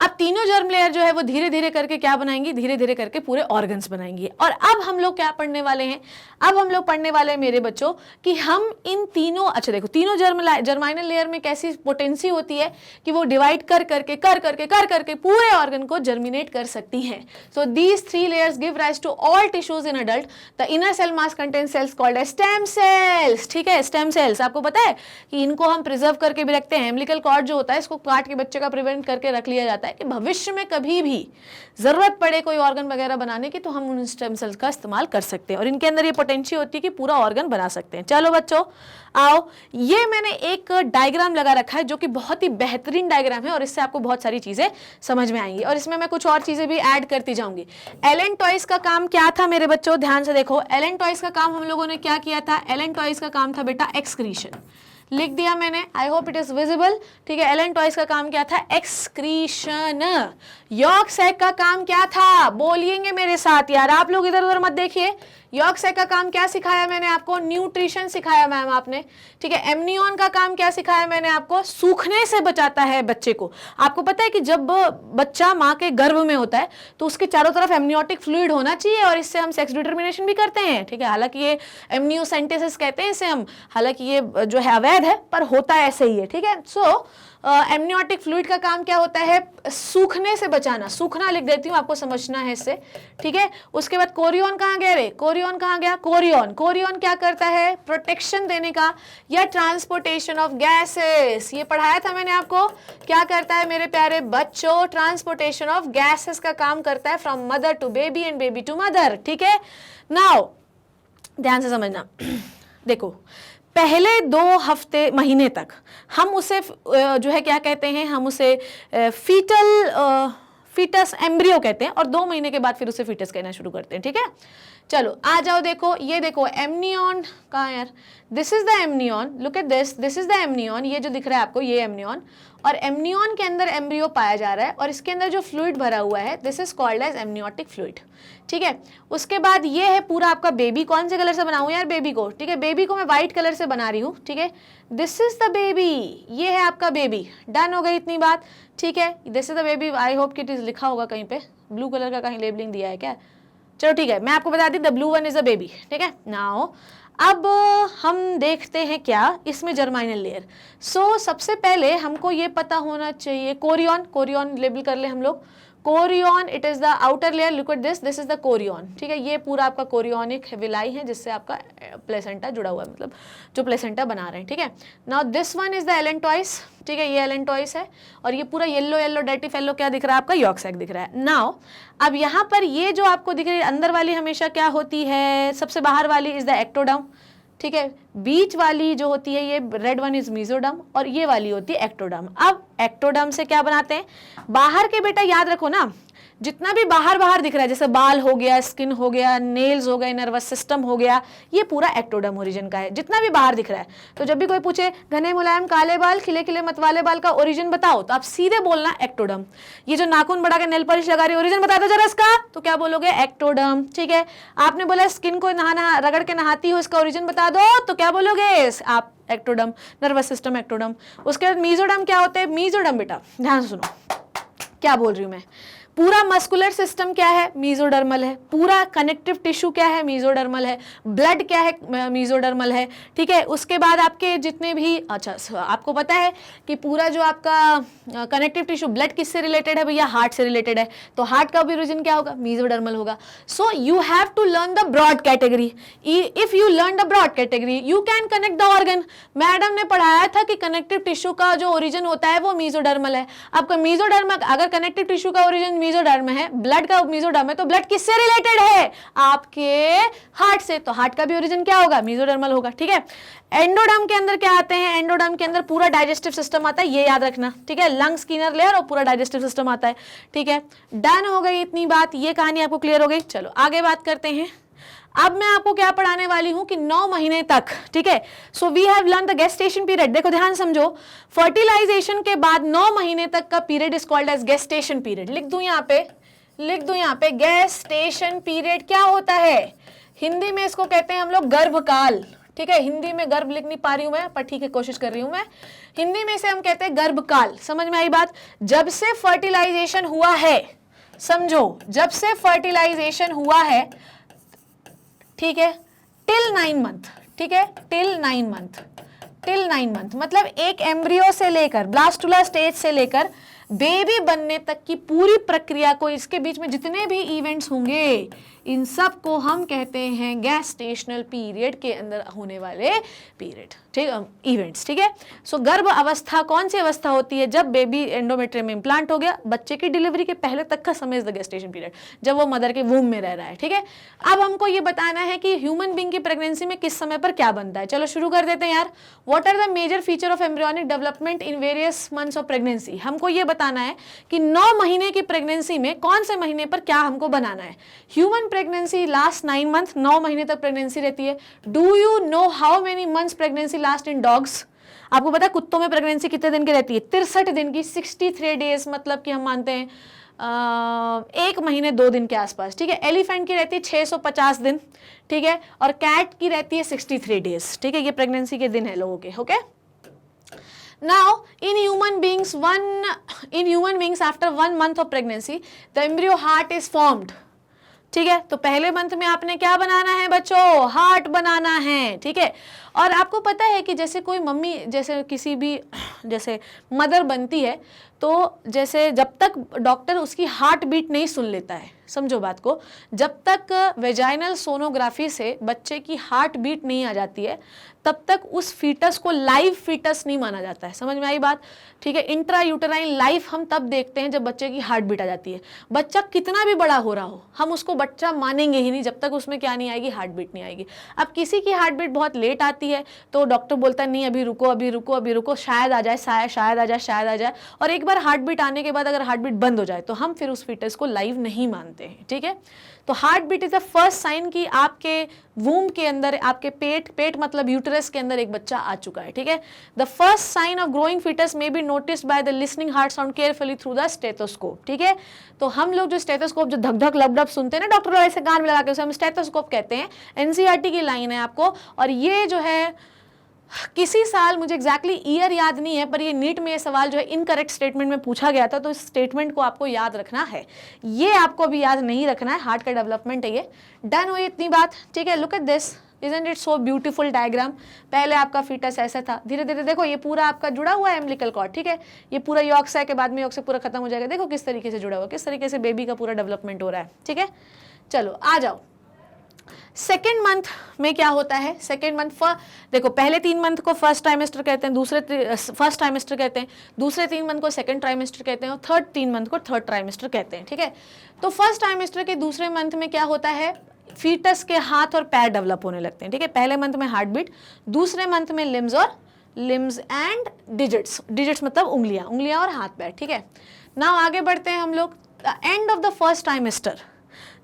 अब तीनों जर्म लेयर जो है वो धीरे धीरे करके क्या बनाएंगी, धीरे धीरे करके पूरे ऑर्गन्स बनाएंगी। और अब हम लोग क्या पढ़ने वाले हैं, अब हम लोग पढ़ने वाले हैं मेरे बच्चों कि हम इन तीनों, अच्छा देखो, तीनों जर्माइनल लेयर में कैसी पोटेंसी होती है कि वो डिवाइड कर करके पूरे ऑर्गन को जर्मिनेट कर सकती हैं। So these 3 layers give rise to all tissues in adult. The inner cell mass contain cells called as stem cells. ठीक है, स्टेम सेल्स आपको पता है कि इनको हम प्रिजर्व करके भी रखते हैं। एम्बिलिकल कॉर्ड जो होता है इसको काट के बच्चे का प्रिवेंट करके रख लिया जाता है कि भविष्य में कभी भी जरूरत पड़े कोई ऑर्गन वगैरह बनाने की तो हम उन स्टेम सेल्स का इस्तेमाल कर सकते हैं और इनके अंदर ये पोटेंशियल होती है कि पूरा ऑर्गन बना सकते हैं। चलो बच्चों आओ, ये मैंने एक डायग्राम लगा रखा है जो कि बहुत ही बेहतरीन डायग्राम है और इससे आपको बहुत सारी चीजें समझ में आएंगी और इसमें मैं कुछ और चीजें भी ऐड करती जाऊंगी। एलन टॉयस का काम क्या था मेरे बच्चों, ध्यान से देखो। एलन टॉयस का काम हम लोगों ने क्या किया था, एलन टॉयस का काम था बेटा एक्सक्रीशन, लिख दिया मैंने, I hope it is visible. ठीक है, एलन टॉयस का काम क्या था, एक्सक्रीशन। यॉर्क सैक का काम क्या था, बोलिएंगे मेरे साथ यार, आप लोग इधर उधर मत देखिए। यॉर्क सैक का काम क्या सिखाया मैंने आपको? न्यूट्रिशन सिखाया मैम आपने, ठीक है। एमनियन का काम क्या सिखाया मैंने आपको? सूखने से बचाता है बच्चे को। आपको पता है कि जब बच्चा माँ के गर्भ में होता है तो उसके चारों तरफ एमनियोटिक फ्लूइड होना चाहिए और इससे हम सेक्स डिटर्मिनेशन भी करते हैं, ठीक है। हालांकि ये एमनियोसेंटेसिस कहते हैं इसे हम, हालांकि ये जो है अवैध है पर होता है ऐसे ही है, ठीक है। सो एमनियोटिक फ्लूइड का काम क्या होता है? सूखने से बचाना। सूखना लिख देती हूँ, आपको समझना है इससे, ठीक है। उसके बाद कोरियन कहाँ गया रे? कोरियन कहाँ गया? कोरियन क्या करता है? प्रोटेक्शन देने का या ट्रांसपोर्टेशन ऑफ गैसेस, ये पढ़ाया था मैंने आपको। क्या करता है मेरे प्यारे बच्चों? ट्रांसपोर्टेशन ऑफ गैसेस का काम करता है, from mother to baby and baby to mother, ठीक है। नाउ ध्यान से समझना, देखो पहले 2 हफ्ते महीने तक हम उसे जो है क्या कहते हैं, हम उसे फीटस एम्ब्रियो कहते हैं और 2 महीने के बाद फिर उसे फीटस कहना शुरू करते हैं, ठीक है। चलो आ जाओ, देखो ये देखो एमनियन कहाँ यार? This is the amnion, look at this is the amnion, ये जो दिख रहा है आपको ये एमनियन, और एमनियन के अंदर एम्ब्रियो पाया जा रहा है और इसके अंदर जो फ्लूइड भरा हुआ है this is called as amniotic fluid, ठीक है। उसके बाद ये है पूरा आपका बेबी। कौन से कलर से बनाऊं यार बेबी को? ठीक है, बेबी को मैं व्हाइट कलर से बना रही हूँ, ठीक है। दिस इज द बेबी, ये है आपका बेबी। डन हो गई इतनी बात, ठीक है। This is the baby, I hope कि इट इज लिखा होगा कहीं पे, ब्लू कलर का कहीं लेबलिंग दिया है क्या? चलो ठीक है, मैं आपको बता दी the blue one is the baby, ठीक है। नाउ अब हम देखते हैं क्या इसमें जर्माइनल लेयर। सो सबसे पहले हमको ये पता होना चाहिए, कोरियन लेबल कर ले हम लोग। Korean, it is the outer layer, look at this is the Korean, ठीक है। ये पूरा आपका कोरियोनिक विलाई है जिससे आपका प्लेसेंटा जुड़ा हुआ है, मतलब जो प्लेसेंटा बना रहे हैं, ठीक है। Now this one is the allantois, ठीक है, ये एलेंटॉइस है और ये पूरा येलो डेटिफ येलो क्या दिख रहा है आपका? यॉर्क सैक दिख रहा है। नाउ अब यहाँ पर ये जो आपको दिख रही है अंदर वाली हमेशा क्या होती है? सबसे बाहर वाली इज द एक्टोडर्म, ठीक है। बीच वाली जो होती है ये रेड वन इज मीजोडर्म और ये वाली होती है एक्टोडर्म। अब एक्टोडर्म से क्या बनाते हैं? बाहर के बेटा याद रखो ना, जितना भी बाहर दिख रहा है जैसे बाल हो गया, स्किन हो गया, नेल्स हो गए, नर्वस सिस्टम हो गया, ये पूरा एक्टोडर्म ओरिजिन का है, जितना भी बाहर दिख रहा है। तो जब भी कोई पूछे घने मुलायम काले बाल, खिले खिले मतवाले बाल का ओरिजिन बताओ, तो आप सीधे बोलना एक्टोडर्म। ये जो नाखून बढ़ा के नेल पॉलिश लगा रही है ओरिजिन बता दो जरा इसका, तो क्या बोलोगे? एक्टोडर्म, ठीक है। आपने बोला स्किन को रगड़ के नहाती हो, इसका ओरिजिन बता दो, तो क्या बोलोगे आप? एक्टोडर्म। Nervous system ectoderm. उसके बाद मीजोडर्म क्या होते हैं? मीजोडर्म बेटा ध्यान से सुनो क्या बोल रही हूं मैं। पूरा मस्कुलर सिस्टम क्या है? मीजोडर्मल है। पूरा कनेक्टिव टिश्यू क्या है? मीजोडर्मल है। ब्लड क्या है? मीजोडर्मल है, ठीक है। उसके बाद आपके जितने भी, अच्छा आपको पता है कि पूरा जो आपका कनेक्टिव टिश्यू ब्लड किससे रिलेटेड है भैया? हार्ट से रिलेटेड है, तो हार्ट का भी ओरिजिन क्या होगा? मीजोडर्मल होगा। So you have to learn the broad category. If you learn the broad category you can connect the organ. Madam ने पढ़ाया था कि कनेक्टिव टिश्यू का जो ओरिजिन होता है वो मीजोडर्मल है। आपका मीजोडर्म, अगर कनेक्टिव टिश्यू का ओरिजिन मीजोडर्म है, ब्लड का मीजोडर्म है, तो ब्लड किससे रिलेटेड है? आपके हार्ट से, तो हार्ट का भी ओरिजिन क्या होगा? मीजोडर्मल होगा, ठीक है। एंडोडर्म के अंदर क्या आते हैं? एंडोडर्म के अंदर पूरा डाइजेस्टिव सिस्टम आता है, ये याद रखना, ठीक है। लंग्स, इनर लेयर और पूरा डाइजेस्टिव सिस्टम आता है, ठीक है। डन हो गई इतनी बात, ये कहानी आपको क्लियर हो गई। चलो आगे बात करते हैं। अब मैं आपको क्या पढ़ाने वाली हूं कि 9 महीने तक, ठीक है। So we have learn the gestation period. देखो ध्यान समझो, फर्टिलाइजेशन के बाद 9 महीने तक का period is called as gestation period. लिख दूं यहाँ पे गेस्टेशन पीरियड क्या होता है? हिंदी में इसको कहते हैं हम लोग गर्भकाल, ठीक है। हिंदी में गर्भ लिख नहीं पा रही हूं मैं, पर ठीक है कोशिश कर रही हूं मैं। हिंदी में इसे हम कहते हैं गर्भकाल। समझ में आई बात? जब से फर्टिलाइजेशन हुआ है, समझो, जब से फर्टिलाइजेशन हुआ है, ठीक है, टिल 9 मंथ, ठीक है, टिल 9 मंथ मतलब एक एम्ब्रियो से लेकर ब्लास्टुला स्टेज से लेकर बेबी बनने तक की पूरी प्रक्रिया को, इसके बीच में जितने भी इवेंट्स होंगे इन सब को हम कहते हैं गेस्टेशनल पीरियड के अंदर होने वाले पीरियड, ठीक इवेंट्स, ठीक है। सो गर्भ अवस्था कौन सी अवस्था होती है? जब बेबी एंडोमेट्रियम में इम्प्लांट हो गया, बच्चे की डिलीवरी के पहले तक का समय इज द गेस्टेशन पीरियड, जब वो मदर के वूम में रह रहा है, ठीक है। अब हमको ये बताना है कि ह्यूमन बीइंग की प्रेगनेंसी में किस समय पर क्या बनता है। चलो शुरू कर देते हैं यार। What are the major feature of embryonic development in various months of pregnancy. हमको ये बताना है कि 9 महीने की प्रेगनेंसी में कौन से महीने पर क्या हमको बनाना है। ह्यूमन प्रेगनेंसी लास्ट 9 मंथ, 9 महीने तक प्रेगनेंसी रहती है। Do you know how many months pregnancy last in dogs? आपको पता है कुत्तों में प्रेगनेंसी कितने दिन की रहती है? 63 दिन की, 63 डेज, मतलब कि हम मानते हैं 1 महीने 2 दिन के आसपास, ठीक है। एलिफेंट की रहती है 650 दिन, ठीक है, और कैट की रहती है 63 डेज, ठीक है। ये प्रेगनेंसी के दिन है लोगों के, okay. Now, in human beings, after 1 month of pregnancy, the embryo heart is formed. ठीक है, तो पहले मंथ में आपने क्या बनाना है बच्चों? हार्ट बनाना है, ठीक है। और आपको पता है कि जैसे कोई मम्मी, जैसे किसी भी जैसे मदर बनती है, तो जैसे जब तक डॉक्टर उसकी हार्ट बीट नहीं सुन लेता है, समझो बात को, जब तक वेजाइनल सोनोग्राफी से बच्चे की हार्ट बीट नहीं आ जाती है, तब तक उस फीटस को लाइव फीटस नहीं माना जाता है। समझ में आई बात? ठीक है। इंट्रा यूटेराइन लाइफ हम तब देखते हैं जब बच्चे की हार्ट बीट आ जाती है। बच्चा कितना भी बड़ा हो रहा हो, हम उसको बच्चा मानेंगे ही नहीं जब तक उसमें क्या नहीं आएगी, हार्ट बीट नहीं आएगी। अब किसी की हार्ट बीट बहुत लेट आती है तो डॉक्टर बोलता है नहीं अभी रुको, अभी रुको, अभी रुको, शायद आ जाए, शायद आ जाए, शायद आ जाए। और एक बार हार्ट बीट आने के बाद अगर हार्ट बीट बंद हो जाए तो हम फिर उस फीटस को लाइव नहीं मानते हैं, ठीक है। तो heart beat is the first sign कि आपके वूम के अंदर, आपके पेट मतलब यूटेरस के अंदर एक बच्चा आ चुका है, ठीक है। The first sign of growing foetus may be noticed by the listening heart sound carefully through the stethoscope, ठीक है। तो हम लोग जो स्टेथोस्कोप जो धक धक लब सुनते हैं ना डॉक्टर लोग ऐसे कान में लगा के, उसे हम स्टेथोस्कोप कहते हैं। एनसीईआरटी की लाइन है आपको। और ये जो है किसी साल, मुझे एग्जैक्टली ईयर याद नहीं है, पर ये नीट में ये सवाल जो है इनकरेक्ट स्टेटमेंट में पूछा गया था, तो इस स्टेटमेंट को आपको याद रखना है। ये आपको भी याद नहीं रखना है, हार्ट का डेवलपमेंट है ये। डन हुई इतनी बात, ठीक है। Look at this, isn't it so beautiful diagram. पहले आपका फीटस ऐसा था, धीरे धीरे देखो ये पूरा आपका जुड़ा हुआ है एम्बिलिकल कॉर्ड, ठीक है। ये पूरा यॉक्स है के बाद में यॉक्स से पूरा खत्म हो जाएगा। देखो किस तरीके से जुड़ा हुआ, किस तरीके से बेबी का पूरा डेवलपमेंट हो रहा है, ठीक है। चलो आ जाओ, सेकेंड मंथ में क्या होता है? सेकेंड मंथ, देखो पहले 3 मंथ को फर्स्ट ट्राइमेस्टर कहते हैं, फर्स्ट ट्राइमेस्टर कहते हैं, दूसरे 3 मंथ को सेकेंड ट्राइमेस्टर कहते हैं, और थर्ड 3 मंथ को थर्ड ट्राइमेस्टर कहते हैं, ठीक है। तो फर्स्ट ट्राइमेस्टर के दूसरे मंथ में क्या होता है? फीटस के हाथ और पैर डेवलप होने लगते हैं, ठीक है। पहले मंथ में हार्ट बीट, दूसरे मंथ में लिम्स एंड डिजिट्स मतलब उंगलियां और हाथ पैर, ठीक है। नाउ आगे बढ़ते हैं हम लोग। And of the first trimester,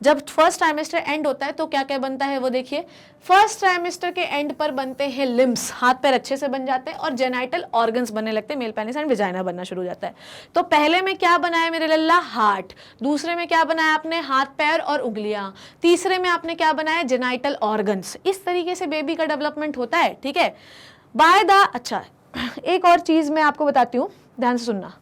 जब फर्स्ट ट्राइमेस्टर एंड होता है तो क्या क्या बनता है वो देखिए। फर्स्ट ट्राइमेस्टर के एंड पर बनते हैं लिम्स, हाथ पैर अच्छे से बन जाते हैं, और जेनाइटल ऑर्गन्स बनने लगते हैं, मेल पेनिस एंड विजाइना बनना शुरू हो जाता है। तो पहले में क्या बनाया मेरे लल्ला? हार्ट। दूसरे में क्या बनाया आपने? हाथ पैर और उंगलियां। तीसरे में आपने क्या बनाया? Genital organs. इस तरीके से बेबी का डेवलपमेंट होता है, ठीक है। अच्छा, एक और चीज मैं आपको बताती हूँ, ध्यान से सुनना।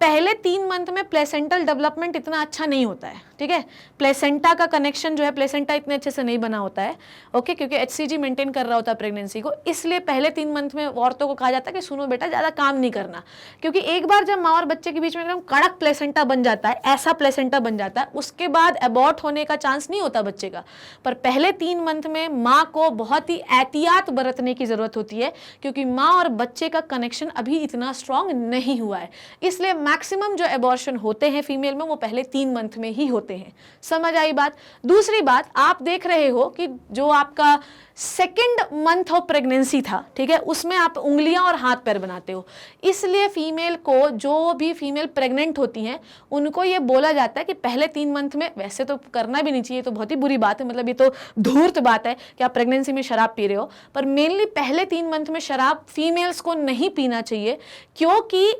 पहले 3 मंथ में प्लेसेंटल डेवलपमेंट इतना अच्छा नहीं होता है, ठीक है। प्लेसेंटा का कनेक्शन जो है, प्लेसेंटा इतने अच्छे से नहीं बना होता है, ओके, क्योंकि HCG मेंटेन कर रहा होता है प्रेगनेंसी को। इसलिए पहले 3 मंथ में औरतों को कहा जाता है कि सुनो बेटा ज़्यादा काम नहीं करना, क्योंकि एक बार जब माँ और बच्चे के बीच में एकदम कड़क प्लेसेंटा बन जाता है, ऐसा प्लेसेंटा बन जाता है, उसके बाद अबॉर्ट होने का चांस नहीं होता बच्चे का। पर पहले 3 मंथ में माँ को बहुत ही एहतियात बरतने की ज़रूरत होती है, क्योंकि माँ और बच्चे का कनेक्शन अभी इतना स्ट्रांग नहीं हुआ है। इसलिए मैक्सिमम जो एबॉर्शन होते हैं फीमेल में वो पहले 3 मंथ में ही होते हैं। समझ आई बात? दूसरी बात, आप देख रहे हो कि जो आपका सेकेंड मंथ ऑफ प्रेगनेंसी था, ठीक है, उसमें आप उंगलियां और हाथ पैर बनाते हो। इसलिए फीमेल को, जो भी फीमेल प्रेग्नेंट होती हैं, उनको ये बोला जाता है कि पहले 3 मंथ में, वैसे तो करना भी नहीं चाहिए, तो बहुत ही बुरी बात है, मतलब ये तो धूर्त बात है कि आप प्रेगनेंसी में शराब पी रहे हो, पर मेनली पहले 3 मंथ में शराब फीमेल्स को नहीं पीना चाहिए, क्योंकि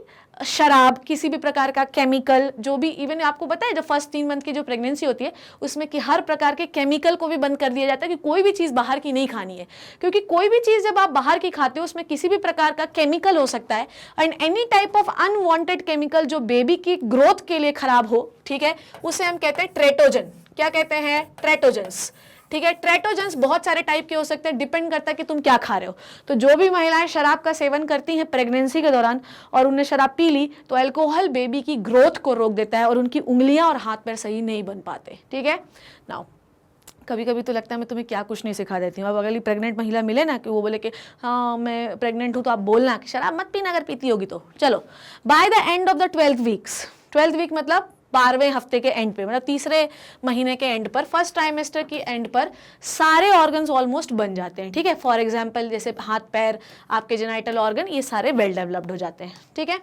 शराब, किसी भी प्रकार का केमिकल, जो भी, इवन आपको पता है जब फर्स्ट 3 मंथ की जो प्रेगनेंसी होती है उसमें कि हर प्रकार के केमिकल को भी बंद कर दिया जाता है कि कोई भी चीज़ बाहर की नहीं खानी है, क्योंकि कोई भी चीज़ जब आप बाहर की खाते हो उसमें किसी भी प्रकार का केमिकल हो सकता है, and any type of unwanted chemical जो बेबी की ग्रोथ के लिए खराब हो, ठीक है, उसे हम कहते हैं ट्रेटोजन। क्या कहते हैं? ट्रेटोजेंस, ठीक है। ट्रेटोजेंस बहुत सारे टाइप के हो सकते हैं, डिपेंड करता है कि तुम क्या खा रहे हो। तो जो भी महिलाएं शराब का सेवन करती हैं प्रेगनेंसी के दौरान और उन्हें शराब पी ली, तो अल्कोहल बेबी की ग्रोथ को रोक देता है और उनकी उंगलियां और हाथ पैर सही नहीं बन पाते, ठीक है। नाउ कभी कभी तो लगता है मैं तुम्हें क्या कुछ नहीं सिखा देती हूँ। अब अगली प्रेग्नेंट महिला मिले ना कि वो बोले कि हाँ मैं प्रेग्नेंट हूँ, तो आप बोलना कि शराब मत पीना अगर पीती होगी तो। चलो, by the end of the 12th weeks, 12th week मतलब 12वें हफ्ते के एंड पे, मतलब तीसरे महीने के एंड पर, फर्स्ट ट्राइमेस्टर की एंड पर सारे ऑर्गन्स ऑलमोस्ट बन जाते हैं, ठीक है। फॉर एग्जांपल जैसे हाथ पैर, आपके जेनाइटल ऑर्गन, ये सारे वेल डेवलप्ड हो जाते हैं, ठीक है।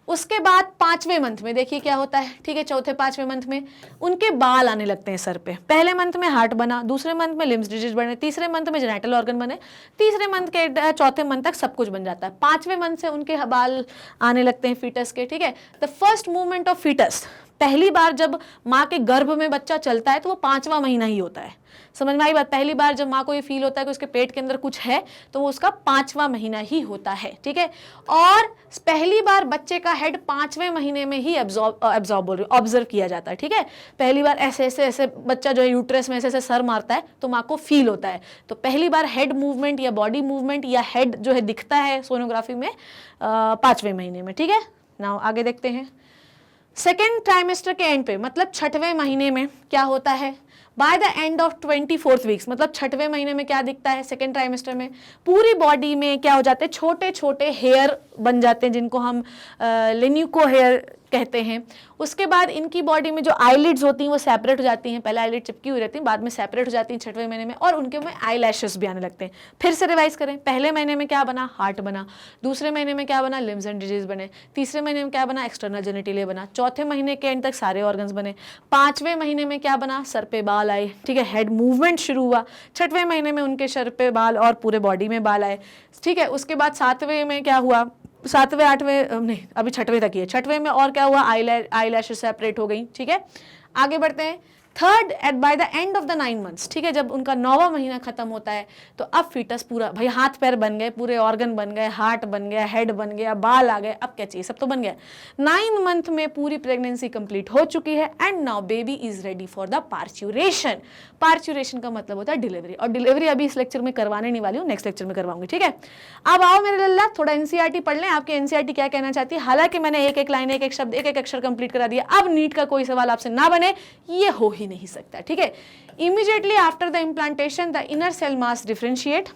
उसके बाद 5वें मंथ में देखिए क्या होता है, ठीक है, चौथे 5वें मंथ में उनके बाल आने लगते हैं सर पे। पहले मंथ में हार्ट बना, दूसरे मंथ में लिम्स डिजिट्स बने, तीसरे मंथ में जेनाइटल ऑर्गन बने, तीसरे मंथ के चौथे मंथ तक सब कुछ बन जाता है। 5वें मंथ से उनके बाल आने लगते हैं फीटस के, ठीक है। The first movement of foetus, पहली बार जब माँ के गर्भ में बच्चा चलता है तो वो 5वां महीना ही होता है। समझ में आई बात? पहली बार जब माँ को ये फील होता है कि उसके पेट के अंदर कुछ है तो वो उसका 5वां महीना ही होता है, ठीक है। और पहली बार बच्चे का हेड 5वें महीने में ही ऑब्जर्व किया जाता है, ठीक है। पहली बार ऐसे ऐसे ऐसे बच्चा जो है यूट्रस में ऐसे ऐसे सर मारता है तो माँ को फील होता है। तो पहली बार हेड मूवमेंट या बॉडी मूवमेंट या हेड जो है दिखता है सोनोग्राफी में 5वें महीने में, ठीक है। नाउ आगे देखते हैं। सेकेंड ट्राइमेस्टर के एंड पे मतलब 6वें महीने में क्या होता है? By the end of 24th weeks मतलब 6वें महीने में क्या दिखता है? सेकेंड ट्राइमेस्टर में पूरी बॉडी में क्या हो जाते हैं? छोटे छोटे हेयर बन जाते हैं जिनको हम लेन्यूको हेयर कहते हैं। उसके बाद इनकी बॉडी में जो आईलिड्स होती हैं वो सेपरेट हो जाती हैं। पहले आईलिड चिपकी हुई रहती हैं, बाद में सेपरेट हो जाती हैं 6वें महीने में, और उनके में आई लैशेस भी आने लगते हैं। फिर से रिवाइज करें, पहले महीने में क्या बना? हार्ट बना। दूसरे महीने में क्या बना? लिम्स एंड डिजीज बने। तीसरे महीने में क्या बना? एक्सटर्नल जेनिटलिया बना। चौथे महीने के एंड तक सारे ऑर्गन्स बने। 5वें महीने में क्या बना? सर पे बाल आए, ठीक है, हेड मूवमेंट शुरू हुआ। 6वें महीने में उनके सर पे बाल और पूरे बॉडी में बाल आए, ठीक है। उसके बाद 7वें में क्या हुआ? 7वें 8वें नहीं, अभी 6वें तक ही है। 6वें में और क्या हुआ? आई लैशेस सेपरेट हो गई, ठीक है। आगे बढ़ते हैं। Third at by the end of the 9 months, ठीक है, जब उनका 9वां महीना खत्म होता है तो अब फीटस पूरा, भाई हाथ पैर बन गए, पूरे ऑर्गन बन गए, हार्ट बन गया, हेड बन गया, बाल आ गए, अब क्या चाहिए? सब तो बन गया। 9 month में पूरी प्रेगनेंसी कंप्लीट हो चुकी है and now baby is ready for the parturition. Parturition का मतलब होता है डिलीवरी, और डिलीवरी अभी इस लेक्चर में करवाने नहीं वाली हूँ, नेक्स्ट लेक्चर में करवाऊंगी, ठीक है। अब आओ मेरे लल्ला, थोड़ा एनसीईआरटी पढ़ लें। आपकी एनसीईआरटी क्या कहना चाहती है? हालांकि मैंने एक एक लाइन, एक एक शब्द, एक एक अक्षर कंप्लीट करा दिया, अब नीट का कोई सवाल आपसे ना बने, ये हो ही नहीं सकता, ठीक है। Immediately after the implantation, the inner cell mass differentiate।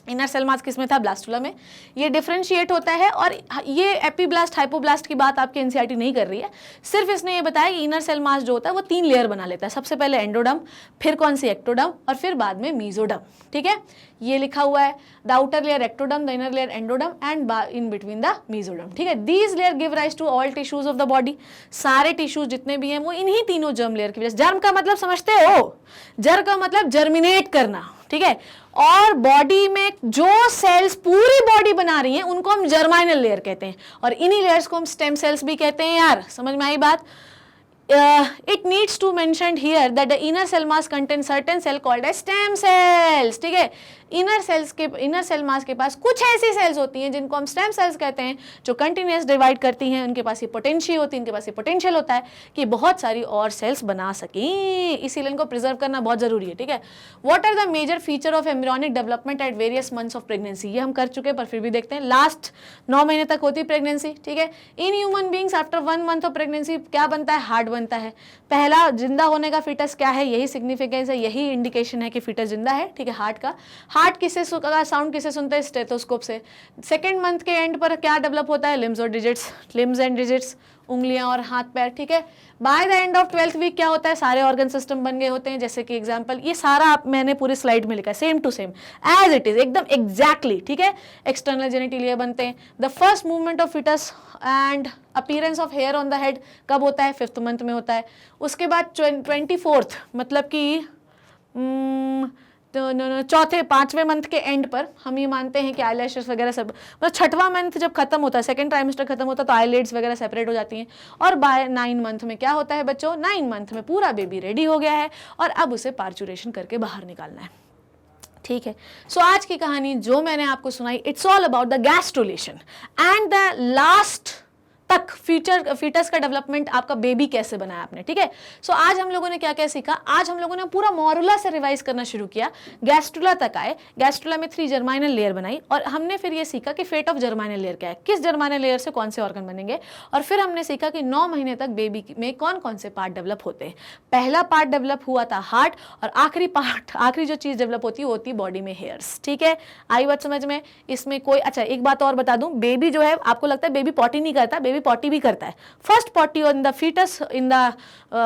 Inner cell mass किसमें था? ब्लास्टुला में। ये डिफरेंशिएट होता है, और ये एपीब्लास्ट हाइपोब्लास्ट की बात आपकी एनसीईआरटी नहीं कर रही है, सिर्फ इसने ये बताया कि इनर सेल मास जो होता है वो 3 लेयर बना लेता है। सबसे पहले एंडोडर्म, फिर कौन सी? एक्टोडर्म, और फिर बाद में मीजोडर्म, ठीक है। ये लिखा हुआ है, the outer layer ectoderm, the inner layer endoderm and in between the mesoderm, ठीक है। These layer give rise to all tissues of the body. सारे टिश्यूज जितने भी हैं वो इन्हीं तीनों जर्म लेयर की वजह से। जर्म का मतलब समझते हो? जर्म का मतलब जर्मिनेट करना, ठीक है। और बॉडी में जो सेल्स पूरी बॉडी बना रही हैं उनको हम जर्माइनल लेयर कहते हैं, और इन्हीं लेयर्स को हम स्टेम सेल्स भी कहते हैं। यार समझ में आई बात? It needs to mention here that the inner cell mass contains certain cell called as stem cells, ठीक है। इनर सेल मास के पास कुछ ऐसी सेल्स होती हैं जिनको हम स्टेम सेल्स कहते हैं, जो कंटिन्यूस डिवाइड करती हैं। उनके पास ये पोटेंशियल होती है, इनके पास ये पोटेंशियल होता है कि बहुत सारी और सेल्स बना सकें, इसीलिए इनको प्रिजर्व करना बहुत जरूरी है, ठीक है। What are the major feature of embryonic development at various months of pregnancy? ये हम कर चुके हैं, पर फिर भी देखते हैं। लास्ट 9 महीने तक होती है प्रेगनेंसी, ठीक है। In human beings after 1 month of pregnancy क्या बनता है? हार्ट बनता है। पहला जिंदा होने का फीटस क्या है? यही सिग्निफिकेंस है, यही इंडिकेशन है कि फीटस जिंदा है, ठीक है। हार्ट का, हार्ट किससे साउंड किससे सुनते हैं? स्टेथोस्कोप से। सेकेंड मंथ के एंड पर क्या डेवलप होता है? लिम्स और डिजिट्स, लिम्स एंड डिजिट्स, उंगलियां और हाथ पैर, ठीक है। By the end of 12th week क्या होता है? सारे ऑर्गन सिस्टम बन गए होते हैं। जैसे कि एग्जांपल, ये सारा मैंने पूरी स्लाइड में लिखा है, same to same as it is, एकदम एग्जैक्टली, ठीक है। एक्सटर्नल जेनिटलिया बनते हैं। The first movement of foetus and appearance of hair on the head कब होता है? 5th मंथ में होता है। उसके बाद 24th मतलब कि चौथे 5वें मंथ के एंड पर हम ये मानते हैं कि आईलैशेस वगैरह सब, मतलब 6वां मंथ जब खत्म होता है, सेकंड ट्राइमेस्टर खत्म होता है, तो आईलिड्स वगैरह सेपरेट हो जाती हैं। और बाय 9 मंथ में क्या होता है बच्चों? 9 मंथ में पूरा बेबी रेडी हो गया है और अब उसे पार्चुरेशन करके बाहर निकालना है, ठीक है। सो आज की कहानी जो मैंने आपको सुनाई, it's all about the gastrulation and the last तक फीटस का डेवलपमेंट, आपका बेबी कैसे बनाया आपने, ठीक है। सो आज हम लोगों ने क्या क्या सीखा? आज हम लोगों ने पूरा मॉरुला से रिवाइज करना शुरू किया, गैस्ट्रुला तक आए, गैस्ट्रुला में 3 जर्माइनल लेयर बनाई, और हमने फिर ये सीखा कि फेट ऑफ जर्माइनल लेयर क्या है, किस जर्माइनल लेयर से कौन से ऑर्गन बनेंगे, और फिर हमने सीखा कि 9 महीने तक बेबी में कौन कौन से पार्ट डेवलप होते हैं। पहला पार्ट डेवलप हुआ था हार्ट, और आखिरी जो चीज डेवलप होती है वो होती है बॉडी में हेयर्स, ठीक है। आई बात समझ में? इसमें कोई, अच्छा एक बात और बता दूं, बेबी जो है, आपको लगता है बेबी पॉटी नहीं करता, बेबी पॉटी भी करता है। First potty in the foetus in the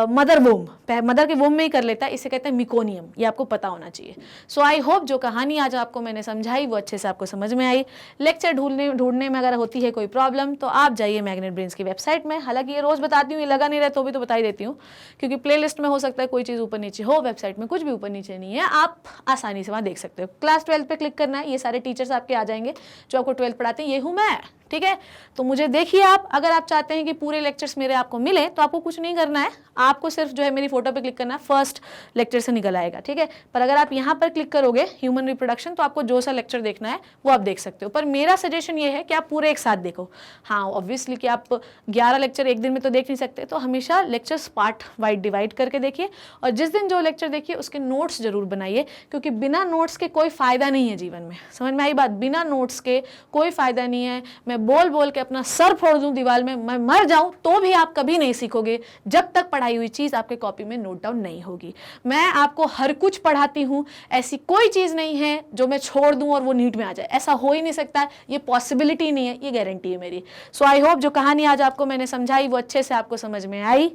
mother womb, mother के वूम में ही कर लेता है, इसे कहते हैं मिकोनियम, ये आपको पता होना चाहिए। सो आई होप जो कहानी आज आपको मैंने समझाई वो अच्छे से आपको समझ में आई। लेक्चर ढूंढने में अगर होती है कोई प्रॉब्लम तो आप जाइए मैग्नेट ब्रेन्स की वेबसाइट में, हालांकि ये रोज बताती हूँ, ये लगा नहीं रहा तो भी तो बता ही देती हूँ, क्योंकि प्लेलिस्ट में हो सकता है कोई चीज़ ऊपर नीचे हो, वेबसाइट में कुछ भी ऊपर नीचे नहीं है, आप आसानी से वहाँ देख सकते हो। क्लास 12 पे क्लिक करना है, ये सारे टीचर्स आपके आ जाएंगे जो आपको 12th पढ़ाते हैं, ये हूँ मैं, ठीक है। तो मुझे देखिए, आप अगर आप चाहते हैं कि पूरे लेक्चर्स मेरे आपको मिले तो आपको कुछ नहीं करना है, आपको सिर्फ जो है मेरी फोटो पे क्लिक करना है, फर्स्ट लेक्चर से निकल आएगा, ठीक है। पर अगर आप यहाँ पर क्लिक करोगे ह्यूमन रिप्रोडक्शन तो आपको जो सा लेक्चर देखना है वो आप देख सकते हो। पर मेरा सजेशन ये है कि आप पूरे एक साथ देखो। हाँ ऑब्वियसली कि आप 11 लेक्चर एक दिन में तो देख नहीं सकते, तो हमेशा लेक्चर्स पार्ट वाइज डिवाइड करके देखिए, और जिस दिन जो लेक्चर देखिए उसके नोट्स जरूर बनाइए, क्योंकि बिना नोट्स के कोई फायदा नहीं है जीवन में। समझ में आई बात? बिना नोट्स के कोई फायदा नहीं है। मैं बोल बोल के अपना सर फोड़ दूं दीवार में, मैं मर जाऊं तो भी आप कभी नहीं सीखोगे जब तक पढ़ाई हुई चीज आपके कॉपी में नोट डाउन नहीं होगी। मैं आपको हर कुछ पढ़ाती हूं, ऐसी कोई चीज नहीं है जो मैं छोड़ दूं और वो नीट में आ जाए, ऐसा हो ही नहीं सकता, ये पॉसिबिलिटी नहीं है, ये गारंटी है मेरी। सो आई होप जो कहानी आज आपको मैंने समझाई वो अच्छे से आपको समझ में आई।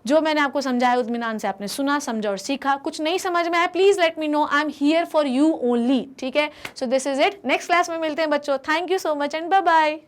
जो मैंने आपको समझाया इत्मीनान से आपने सुना, समझा और सीखा। कुछ नहीं समझ में आया please let me know, I am here for you only, ठीक है। So this is it, next class में मिलते हैं बच्चों। Thank you so much and bye bye.